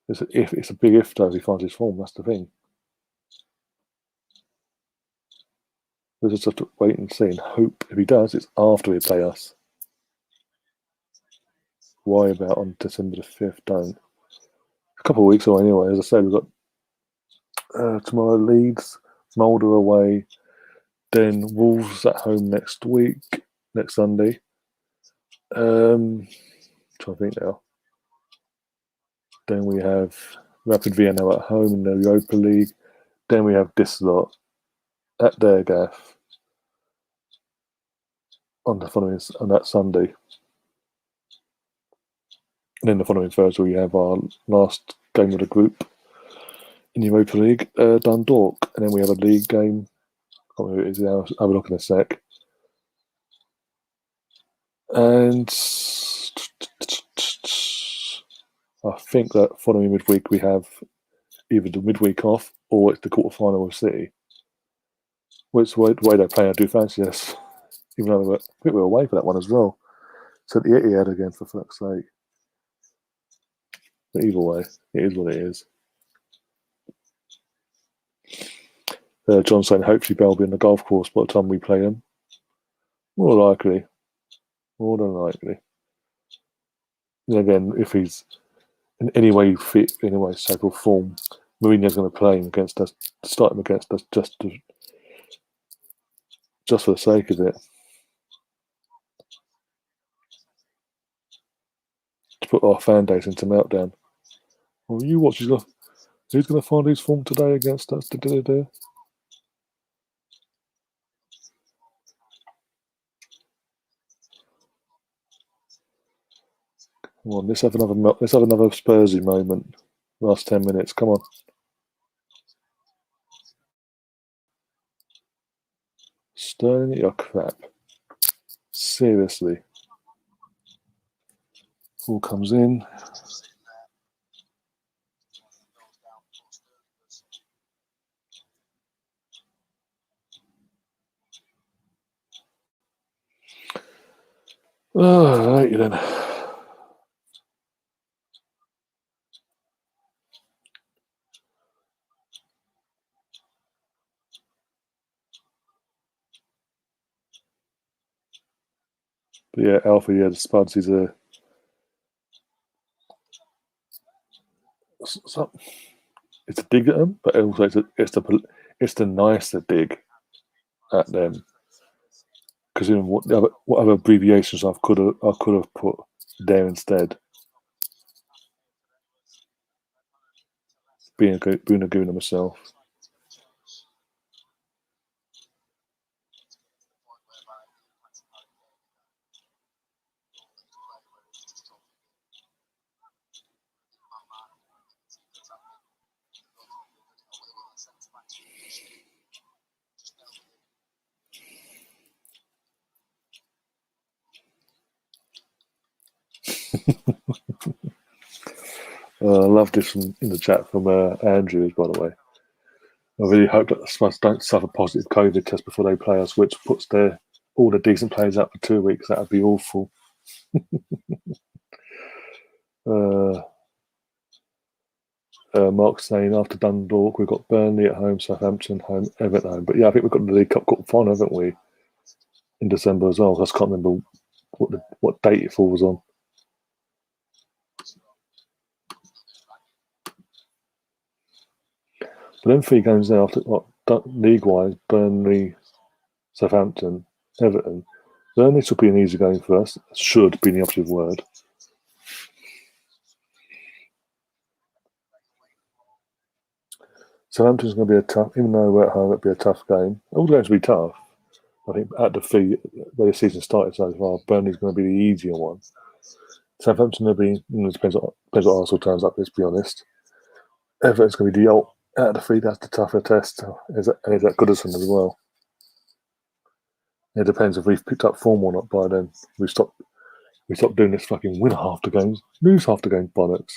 It's a big if though. If he finds his form, that's the thing. We just have to wait and see and hope. If he does, it's after we play us. Why about on December the 5th? Don't. A couple of weeks away anyway. As I said, we've got tomorrow Leeds, Mulder away, then Wolves at home next Sunday. Trying to think now. Then we have Rapid Vienna at home in the Europa League. Then we have this lot at their gaff on that Sunday. And then the following Thursday we have our last game of the group in the Europa League, Dundalk, and then we have a league game. I can't remember who it is now. I'll have a look in a sec. And I think that following midweek we have either the midweek off or it's the quarterfinal with City. Which the way they're playing, I do fancy us. Even though I think we're away for that one as well. So the Etihad again, for fuck's sake. But either way, it is what it is. John saying hopefully Bell will be in the golf course by the time we play him. More likely. And again, if he's in any way fit, in any way, shape or form, Mourinho's going to play him against us, start him against us just for the sake of it. To put our fan base into meltdown. Well, you watch, who's going to find his form today against us? Come on, let's have another Spursy moment. Last 10 minutes, come on. Sterling, you're crap. Seriously. All comes in. Oh, right then. But yeah, Alpha, the Spuds, he's it's a dig at them, but also it's the nicer dig at them. Because what other abbreviations I could have put there instead. Being a gooner myself. I love this in the chat from Andrew, by the way. I really hope that the Spurs don't suffer positive COVID test before they play us, which puts all the decent players out for 2 weeks. That would be awful. Mark saying after Dundalk, we've got Burnley at home, Southampton home, Everton home. But yeah, I think we've got the League Cup quarter final, haven't we? In December as well. I just can't remember what date it falls on. But then 3 games there after league-wise, Burnley, Southampton, Everton. Burnley should be an easy game for us. Should be the operative word. Southampton's going to be even though we're at home, it'll be a tough game. All the games will be tough. I think at the where the season started so far, Burnley's going to be the easier one. Southampton will be, depends what Arsenal turns up, let's be honest. Everton's going to be the out of the three, that's the tougher test. Is that Goodison as well? It depends if we've picked up form or not by then. We stop doing this fucking win half the games, lose half the games bollocks.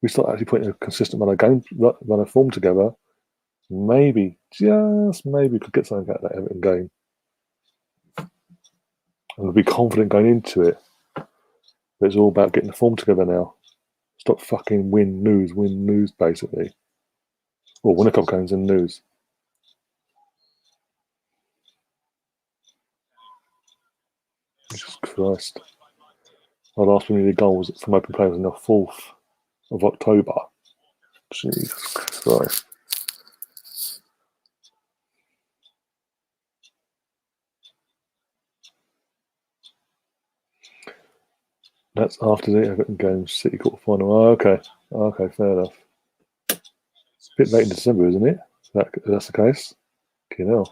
We start actually putting a consistent run of form together. Maybe, just maybe, could get something out of that Everton game. And we'll be confident going into it. But it's all about getting the form together now. Stop fucking win, lose, basically. Or win a couple games and lose. Jesus Christ. Our last Premier League goal was from open play was on the 4th of October. Jesus Christ. That's after the Everton game, City quarter final. Oh, okay, fair enough. A bit late in December, isn't it? That's the case. Okay, now.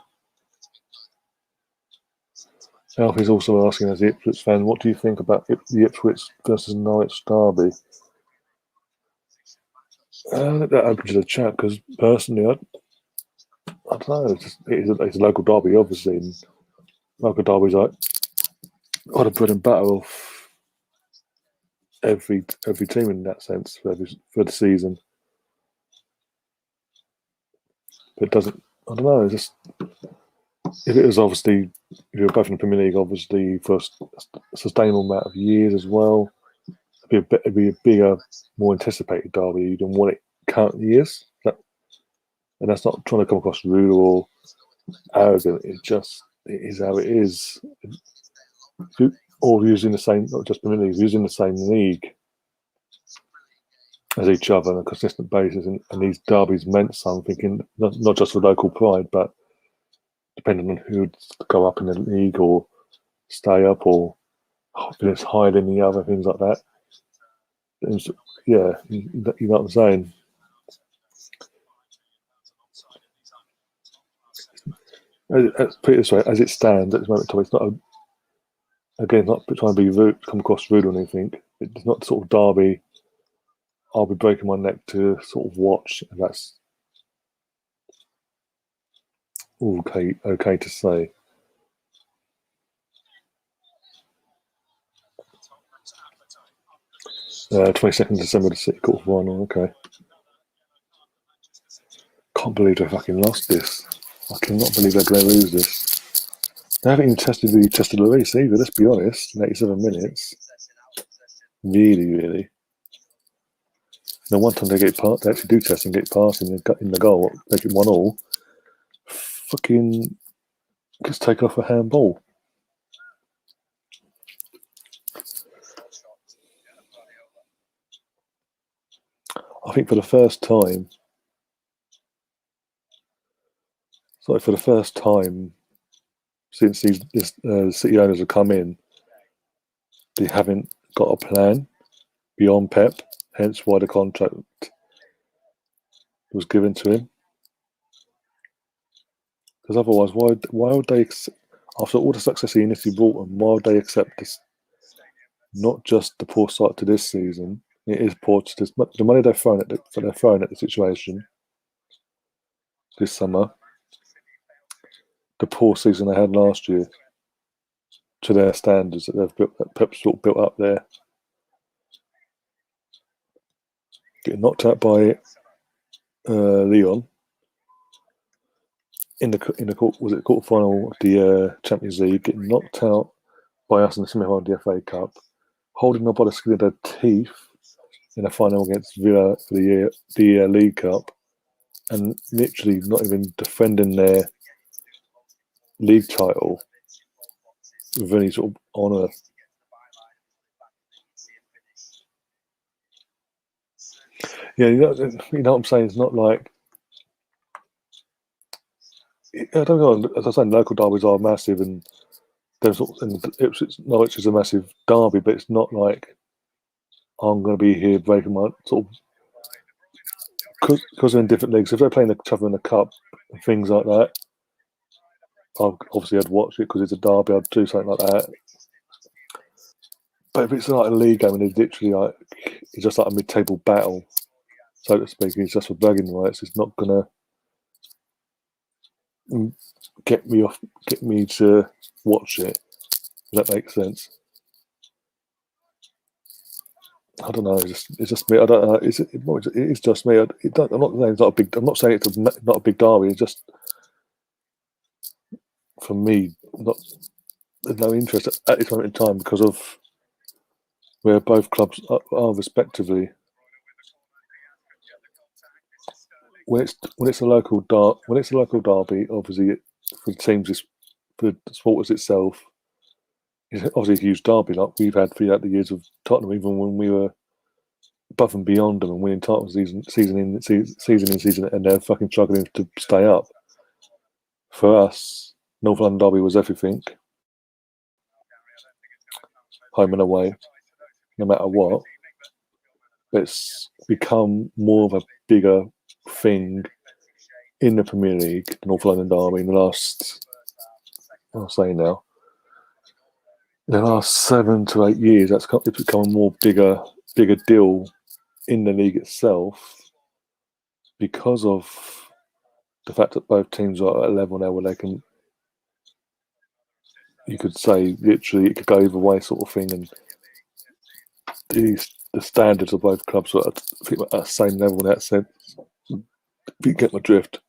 Alfie's also asking, as the Ipswich fan, what do you think about the Ipswich versus Norwich derby? Let that open to the chat, because personally, I don't know. It's a local derby, obviously. And local derbies are the bread and butter of every team in that sense for the season. But it doesn't. I don't know. It's just if it was obviously if you're both in the Premier League, obviously for a sustainable amount of years as well, it'd be a bigger, more anticipated derby than what it currently is. And that's not trying to come across rude or arrogant. It is how it is. All using the same, not just Premier League, using the same league as each other on a consistent basis, and these derbies meant something, not just for local pride, but depending on who would go up in the league or stay up or finish higher than the other, things like that. Yeah, you know what I'm saying. Put it this way, as it stands at this moment in time, it's not not trying to be rude, come across rude or anything. It's not the sort of derby I'll be breaking my neck to sort of watch, and that's okay to say. 22nd December, the City quarter final. Okay. Can't believe they fucking lost this. I cannot believe they're going to lose this. They haven't even tested the race either, let's be honest, in 87 minutes. Really. The one time they actually do test and get past in the goal, make it 1-1, fucking gets taken off a handball. I think for the first time since these City owners have come in, they haven't got a plan beyond Pep, hence why the contract was given to him. Because otherwise, why would they, after all the success he initially brought them, why would they accept this? Not just the poor start to this season, it is poor to this. The money they're throwing at the situation this summer, the poor season they had last year, to their standards that they've built, that Pep's sort of built up there. Getting knocked out by Lyon in the quarter final of the Champions League, getting knocked out by us in the semi-final of the FA Cup, holding up by the skin of their teeth in a final against Villa for the League Cup, and literally not even defending their league title with any sort of honour. Yeah, you know what I'm saying? It's not like, I don't know, as I say, local derbies are massive, and Norwich is a massive derby, but it's not like I'm going to be here breaking my sort of, because they're in different leagues. If they're playing each other in the cup and things like that, I'd watch it because it's a derby. I'd do something like that. But if it's like a league game and it's literally like it's just like a mid-table battle, so to speak, it's just for bragging rights. It's not gonna get me to watch it. Does that make sense? I don't know. It's just me. I don't know. It's just me. I'm not saying it's not a big. I'm not saying it's not a big derby. It's just for me, there's no interest at this moment in time because of where both clubs are respectively. When it's a local derby, obviously for the teams, for the sport as itself, it's obviously a huge derby. Like we've had throughout the years of Tottenham, even when we were above and beyond them and winning titles season in, and they're fucking struggling to stay up. For us, North London derby was everything, home and away, no matter what. It's become more of a bigger thing in the Premier League, the North London derby, in the last, I'll say now, in the last 7 to 8 years. It's become a more bigger deal in the league itself because of the fact that both teams are at a level now where they can, you could say, literally it could go either way sort of thing, and the standards of both clubs are at the same level in that sense. If you get my drift,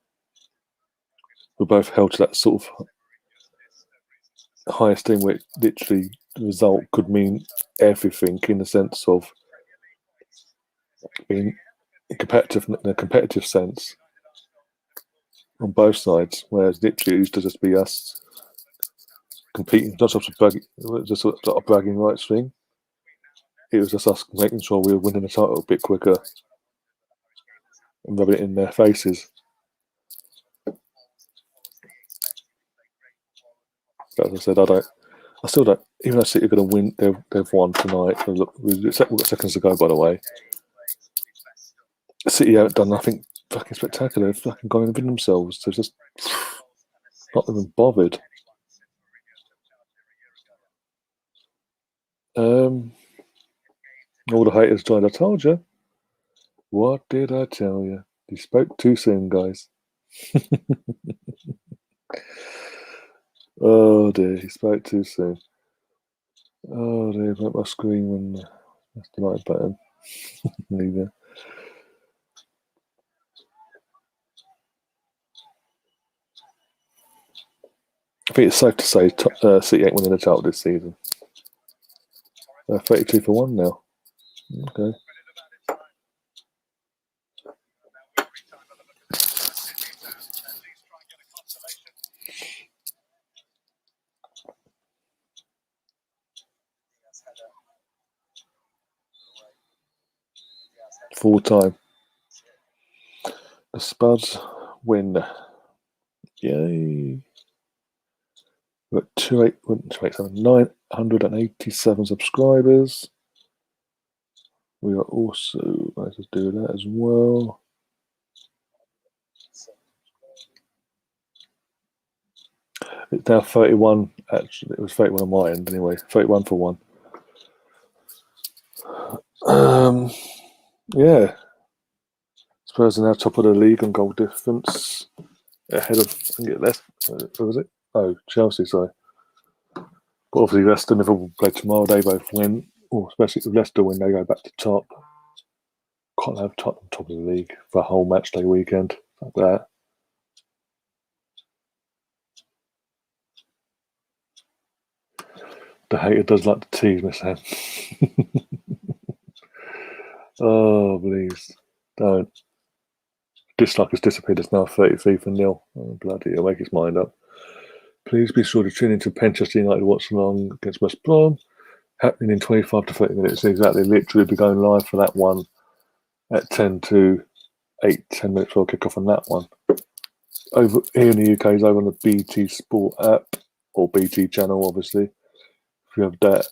we're both held to that sort of high esteem where literally the result could mean everything in the sense of being competitive in a competitive sense on both sides, whereas literally it used to just be us competing, not just a bragging rights thing. It was just us making sure we were winning the title a bit quicker and rubbing it in their faces. But as I said, I still don't. Even though City are going to win, they've won tonight. We've got seconds to go, by the way. City haven't done nothing fucking spectacular. They've fucking gone and win themselves. They've just not even bothered. All the haters joined. I told you. What did I tell you? You spoke too soon, guys. Oh dear, he spoke too soon. Oh dear, broke my screen when that's the like button. Neither. I think it's safe to say City ain't winning the title this season. 32 for 1 now. Okay. Full time. The Spurs win. Yay. We're at 987 subscribers. We are also, let's just do that as well. It's now 31. Actually, it was 31 on my end anyway. 31 for 1. Yeah. Spurs are now top of the league on goal difference. Ahead of, I think it less. Who was it? Oh, Chelsea, sorry. But obviously, Leicester and Liverpool play tomorrow. They both win. Oh, especially if Leicester win, they go back to top. Can't have Tottenham top of the league for a whole match day weekend. Like that. The hater does like to tease me, Sam. Oh, please. Don't. Dislike has disappeared. It's now 33 for 0. Oh, bloody, he'll make his mind up. Please be sure to tune into Manchester United Watchalong against West Brom. Happening in 25 to 30 minutes. Exactly. Literally be going live for that one at 10 to 8, 10 minutes for kick-off on that one. Over here in the UK is over on the BT Sport app or BT channel, obviously. If you have that.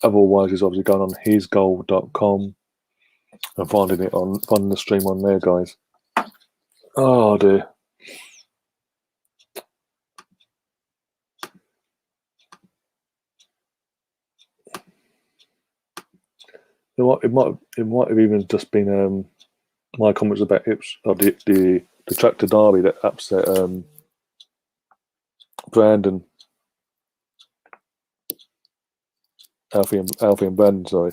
Otherwise, it's obviously going on hisgoal.com and finding the stream on there, guys. Oh dear. It might have even just been my comments about the tractor derby that upset Brandon, Alfie and Brandon. Sorry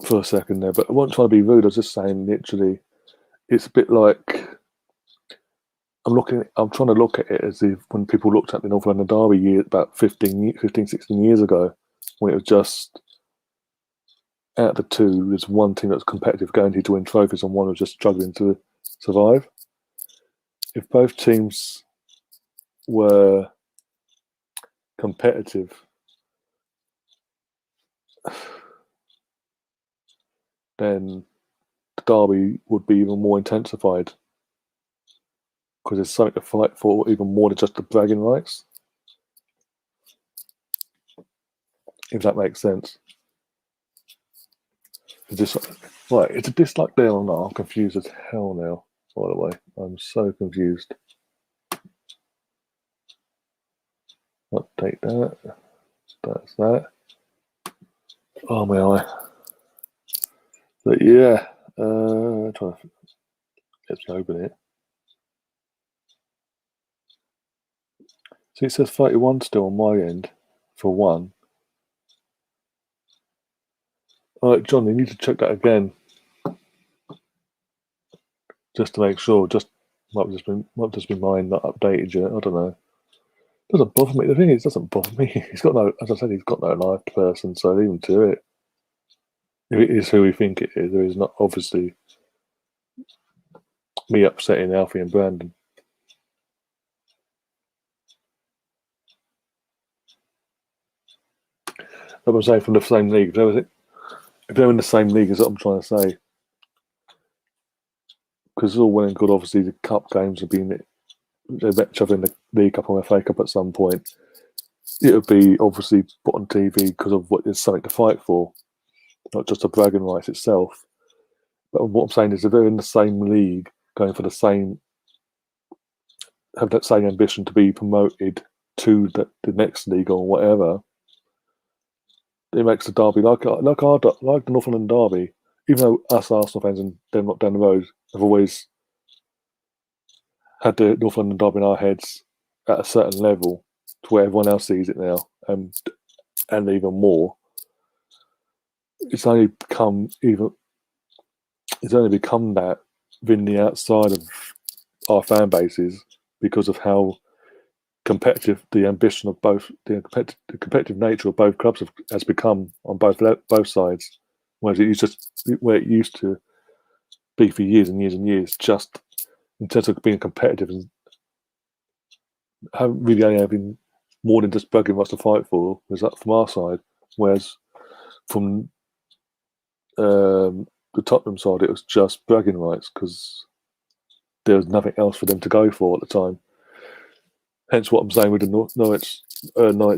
for a second there, but I wasn't trying to be rude. I was just saying, literally, it's a bit like I'm trying to look at it as if when people looked at the North London Derby about 15, 16 years ago, when it was just out of the two, there's one team that was competitive, guaranteed to win trophies, and one was just struggling to survive. If both teams were competitive, then the derby would be even more intensified because there's something to fight for, even more than just the bragging rights. If that makes sense. It's a dislike there or not? I'm confused as hell now, by the way. I'm so confused. Update that. That's that. Oh my eye. But yeah, trying to let's open it. See, it says 31 still on my end for one. All right, John, you need to check that again, just to make sure. Just might have just been mine not updated yet. I don't know. It doesn't bother me. The thing is, it doesn't bother me. He's got no, as I said, he's got no live person. So even to it, if it is who we think it is, there is not obviously me upsetting Alfie and Brandon. Like I'm saying, from the same league. If they're in the same league, is what I'm trying to say. Because it's all well and good. Obviously, the cup games have been they met each other in the League Cup or FA Cup at some point. It would be obviously put on TV because of what there's something to fight for, not just the bragging rights itself. But what I'm saying is, if they're in the same league, going for have that same ambition to be promoted to the next league or whatever, it makes the derby like the Northland Derby. Even though us Arsenal fans and them not down the road have always had the North London Derby in our heads at a certain level to where everyone else sees it now, and even more. It's only become that within the outside of our fan bases because of how competitive the ambition of both the competitive nature of both clubs has become on both sides. Whereas it used to be for years and years and years, just in terms of being competitive and haven't really having more than just bragging rights to fight for, was that from our side. Whereas from the Tottenham side, it was just bragging rights because there was nothing else for them to go for at the time. Hence what I'm saying with the Norwich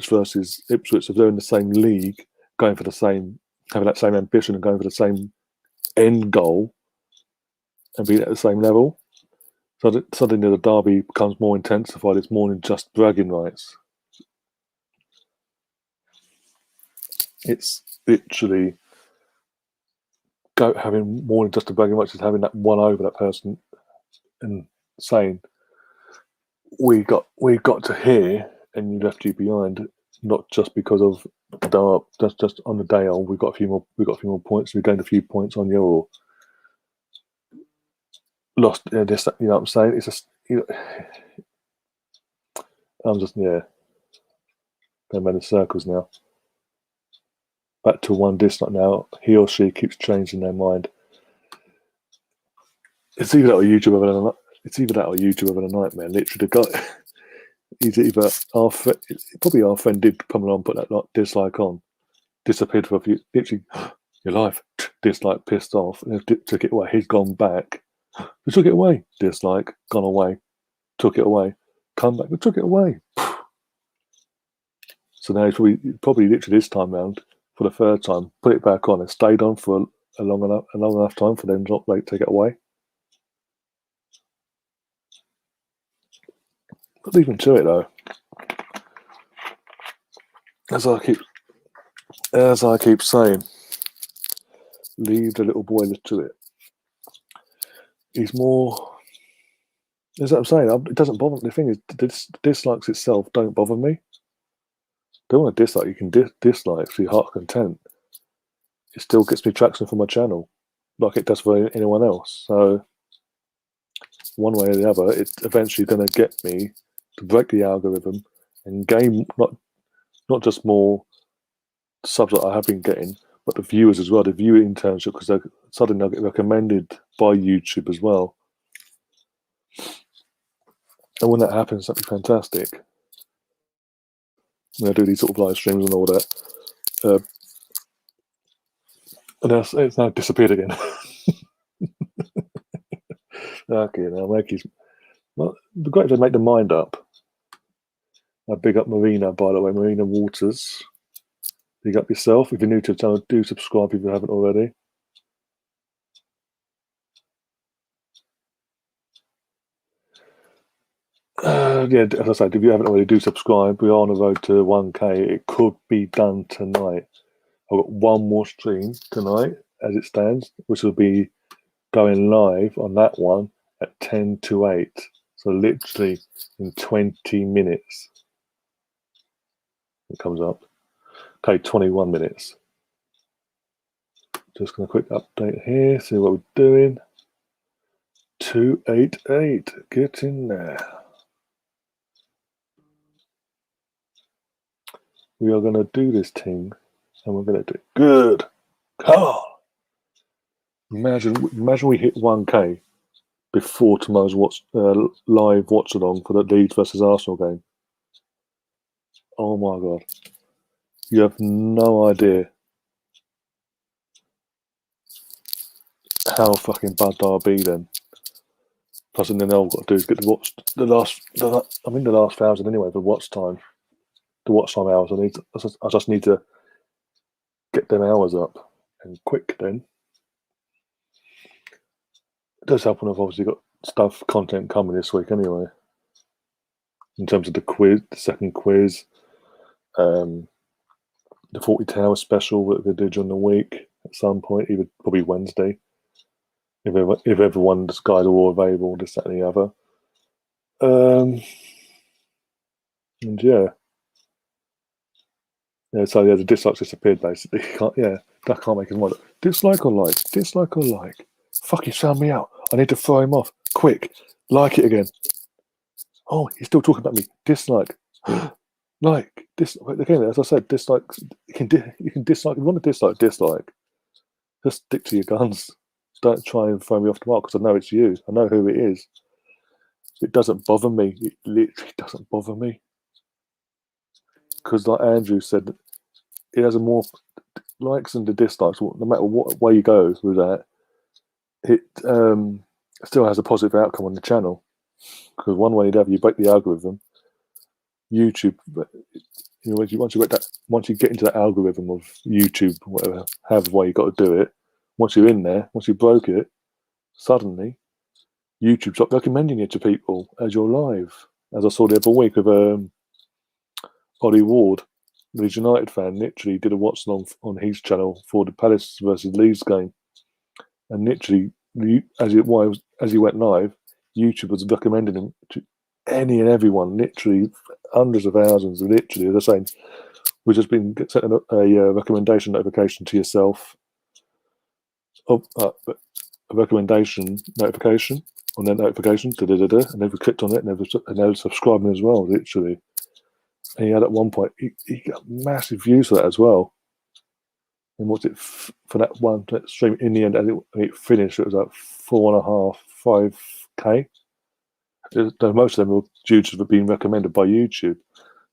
versus Ipswich, if they're in the same league, having that same ambition and going for the same end goal and being at the same level, so that suddenly the derby becomes more intensified. It's more than just bragging rights. It's literally having more than just a bragging rights, is having that one over that person and saying, we got to here and you left you behind, not just because of just on the day on we got a few more points, we gained a few points on you or lost this, you know what I'm saying? It's just I'm just going around in circles now. Back to one dislike now. He or she keeps changing their mind. It's either that or YouTube having a nightmare. Literally, the guy. He's either probably our friend did come along, put that dislike on, disappeared for a few. Literally, your life dislike, pissed off, and took it away. He's gone back. We took it away. Dislike, gone away. Took it away. Come back. We took it away. So now he's probably literally this time round for the third time, put it back on and stayed on for a long enough time for them not to take it away. But even to it though, as I keep saying, leave the little boy to it. He's more. That's what I'm saying. It doesn't bother me. The thing is, dislikes itself don't bother me. Don't want to dislike. You can dislike for your heart's content. It still gets me traction for my channel, like it does for anyone else. So one way or the other, it's eventually going to get me to break the algorithm and gain not just more subs that I have been getting, but the viewers as well, the viewer internship, because suddenly they'll get recommended by YouTube as well. And when that happens, that'd be fantastic. When I do these sort of live streams and all that. And it's now disappeared again. Okay, now the great to make the mind up. I big up Marina, by the way, Marina Waters. Big up yourself. If you're new to the channel, do subscribe if you haven't already. Yeah, as I said, if you haven't already, do subscribe. We are on the road to 1K. It could be done tonight. I've got one more stream tonight, as it stands, which will be going live on that one at 10 to 8. So literally in 20 minutes. It comes up. Okay, 21 minutes. Just going to quick update here, see what we're doing. 288, get in there. We are going to do this thing, and we're going to do it good. Come on. Imagine we hit 1K before tomorrow's live watch along for the Leeds versus Arsenal game. Oh my God. You have no idea how fucking bad I'll be then. Plus, and then all I've got to do is get to watch the last 1,000 anyway, the watch time hours. I just need to get them hours up and quick then. It does help when I've obviously got content coming this week anyway. In terms of the quiz, the second quiz, the 40 hour special that they do during the week at some point, either probably Wednesday. If everyone's guys are all available, this, that, and the other. And yeah. Yeah, so yeah, the dislikes disappeared basically. That can't make him want it. Dislike or like? Dislike or like? Fuck, he found me out. I need to throw him off. Quick. Like it again. Oh, he's still talking about me. Dislike. Like. Again, as I said, dislike. You can dislike. If you want to dislike. Just stick to your guns. Don't try and throw me off the mark because I know it's you. I know who it is. It doesn't bother me. It literally doesn't bother me. Because like Andrew said, it has a more likes and the dislikes, no matter what way you go with that, it still has a positive outcome on the channel. Because one way you break the algorithm, YouTube, once you get into that algorithm of YouTube, whatever, however way you got to do it, once you're in there, once you broke it, suddenly YouTube stopped recommending it to people as you're live. As I saw the other week of Ollie Ward, the Leeds United fan, literally did a watch along on his channel for the Palace versus Leeds game, and literally, as he went live, YouTube was recommending him to any and everyone, literally hundreds of thousands. Literally, they're saying we've just been sent a recommendation notification to yourself, a recommendation notification on their notifications, and they've clicked on it and they're subscribing as well, literally. And he had at one point, he got massive views for that as well. And what's it for that one stream? In the end, as it finished, it was like 4.5, 5K. Most of them were due to being recommended by YouTube.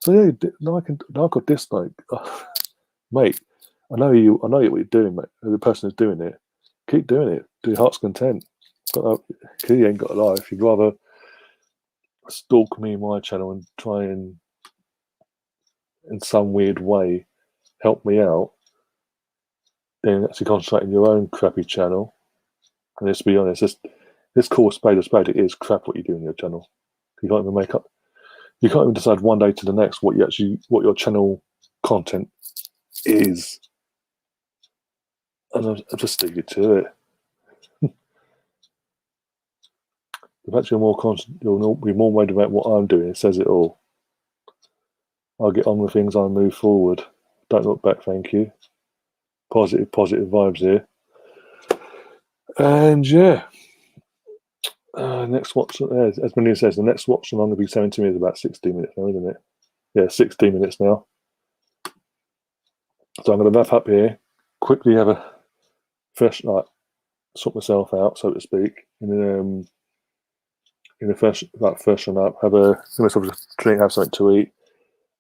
So yeah, like or dislike, mate. I know what you're doing, mate. The person who's doing it, keep doing it. Do your heart's content. You ain't got a life. You'd rather stalk me and my channel and try and, in some weird way, help me out, then actually concentrate on your own crappy channel. And let's be honest, let's call a spade. It is crap what you do on your channel. You can't even decide one day to the next what your channel content is. and I'll just leave you to it. The fact you'll be more worried about what I'm doing, it says it all. I'll get on with things, I'll move forward. Don't look back, thank you. Positive vibes here. And yeah, next watch, as Melina says, the next watch along will be 70 minutes, about 16 minutes now, isn't it? Yeah, 16 minutes now. So I'm going to wrap up here, quickly have a fresh night, sort myself out, so to speak, in the first freshen up, have myself a drink, have something to eat,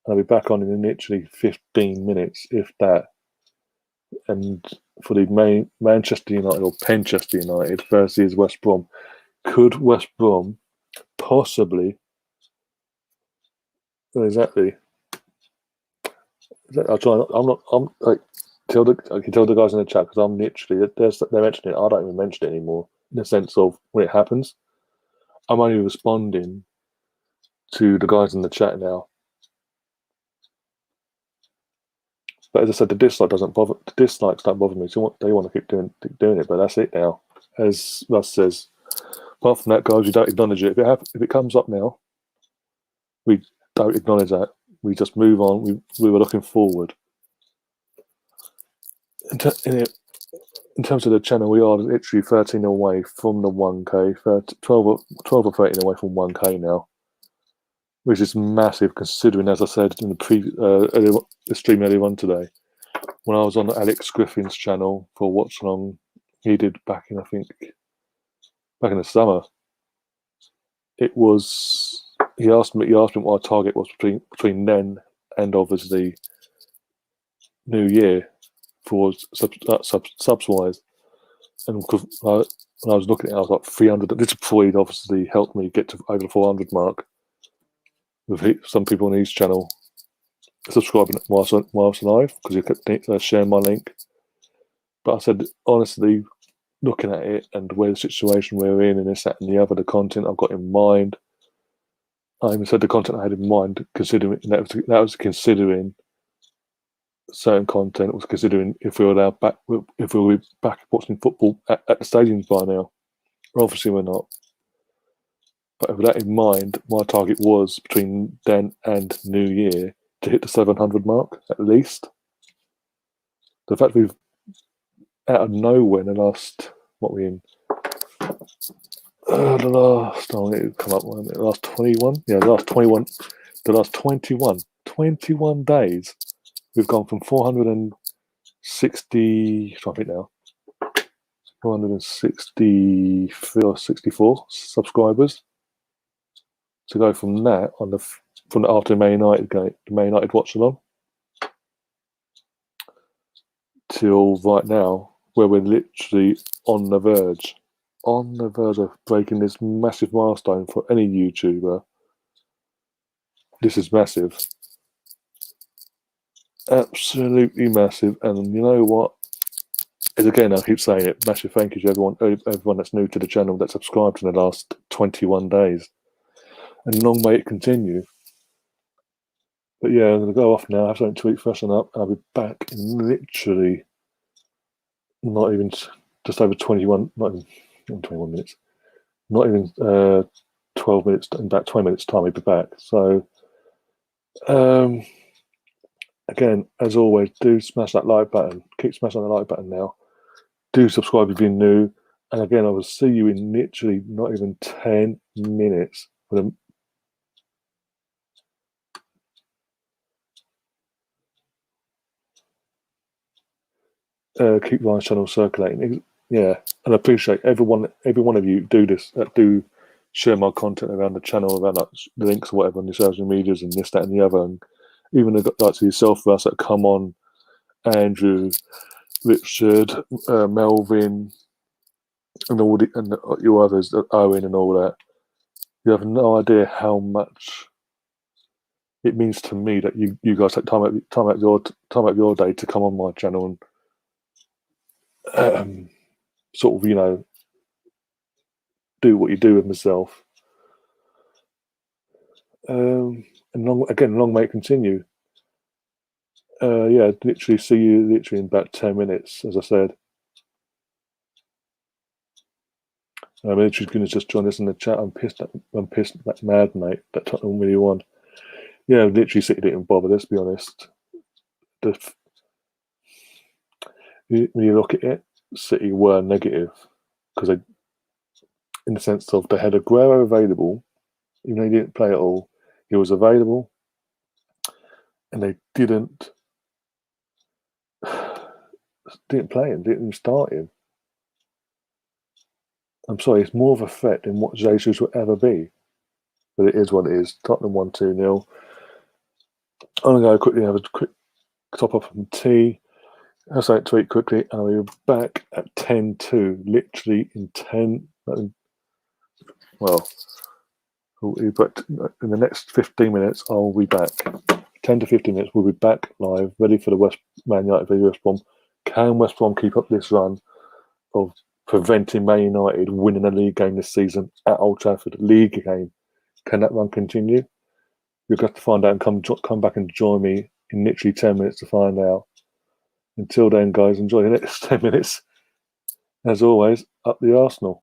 and I'll be back on in literally 15 minutes, if that. And for the Manchester United or Penchester United versus West Brom, could West Brom possibly exactly? I'll try. I'm like I can tell the guys in the chat because I'm literally they're mentioning it. I don't even mention it anymore in the sense of when it happens. I'm only responding to the guys in the chat now. But as I said, the dislikes don't bother me. So they want to keep doing it, but that's it now. As Russ says, apart from that, guys, you don't acknowledge it. If it comes up now, we don't acknowledge that. We just move on. We were looking forward. In terms of the channel, we are literally 13 away from the 1K, 12 or 13 away from 1K now, which is massive considering, as I said in the stream earlier on today, when I was on Alex Griffin's channel for Watchalong, he did back in the summer. He asked me what our target was between then and obviously New Year for subs wise, and because when I was looking at it, I was like 300. This before he'd obviously helped me get to over the 400 mark with some people on his channel subscribing whilst live because he kept sharing my link. But I said, honestly, looking at it and where the situation we're in and this, that, and the other, the content I've got in mind, I even said the content I had in mind, considering that was considering certain content, was considering if we were back watching football at the stadiums by now. Obviously, we're not. But with that in mind, my target was between then and New Year to hit the 700 mark at least. The fact we've out of nowhere in the last the last 21, the last 21 days, we've gone from 460, I think now, 463 or 64 subscribers. To go from that after the Man United game, the Man United watch along, till right now, where we're literally on the verge of breaking this massive milestone for any YouTuber. This is massive, absolutely massive. And you know what? Again, I keep saying it. Massive thank you to everyone that's new to the channel that subscribed in the last 21 days. And long may it continue. But yeah, I'm going to go off now. I have something to eat, freshen up. I'll be back in literally not even just over 21, not even 21 minutes. Not even 12 minutes, in about 20 minutes time, I'll be back. So, again, as always, do smash that like button. Keep smashing the like button now. Do subscribe if you're new. And again, I will see you in literally not even 10 minutes. Keep my channel circulating. Yeah, and I appreciate every one of you do this, do share my content around the channel, around like the links or whatever on your social medias and this, that, and the other. And even like to yourself, Russ, that come on, Andrew, Richard, Melvin, and your others, Owen, and all that. You have no idea how much it means to me that you guys take time out your day to come on my channel and sort of do what you do with myself. And long may it continue. Yeah, literally see you literally in about 10 minutes, as I said. She's going to just join us in the chat. I'm pissed that mad, mate, that Tottenham really won. Yeah, literally City didn't bother, let's be honest. When you look at it, City were negative because they, in the sense of they had Aguero available, even though he didn't play at all, he was available, and they didn't play him, didn't start him. I'm sorry, it's more of a threat than what Jesus will ever be. But it is what it is. Tottenham won 2-0. I'm going to go quickly have a quick top up from tea. I'll say it tweet quickly, and I'll be back at 10-2, literally in 10. Well, but in the next 15 minutes, I'll be back. 10 to 15 minutes, we'll be back live, ready for the Man United v West Brom. Can West Brom keep up this run of preventing Man United winning a league game this season at Old Trafford? League game. Can that run continue? You'll have to find out and come back and join me in literally 10 minutes to find out. Until then, guys, enjoy the next 10 minutes. As always, up the Arsenal.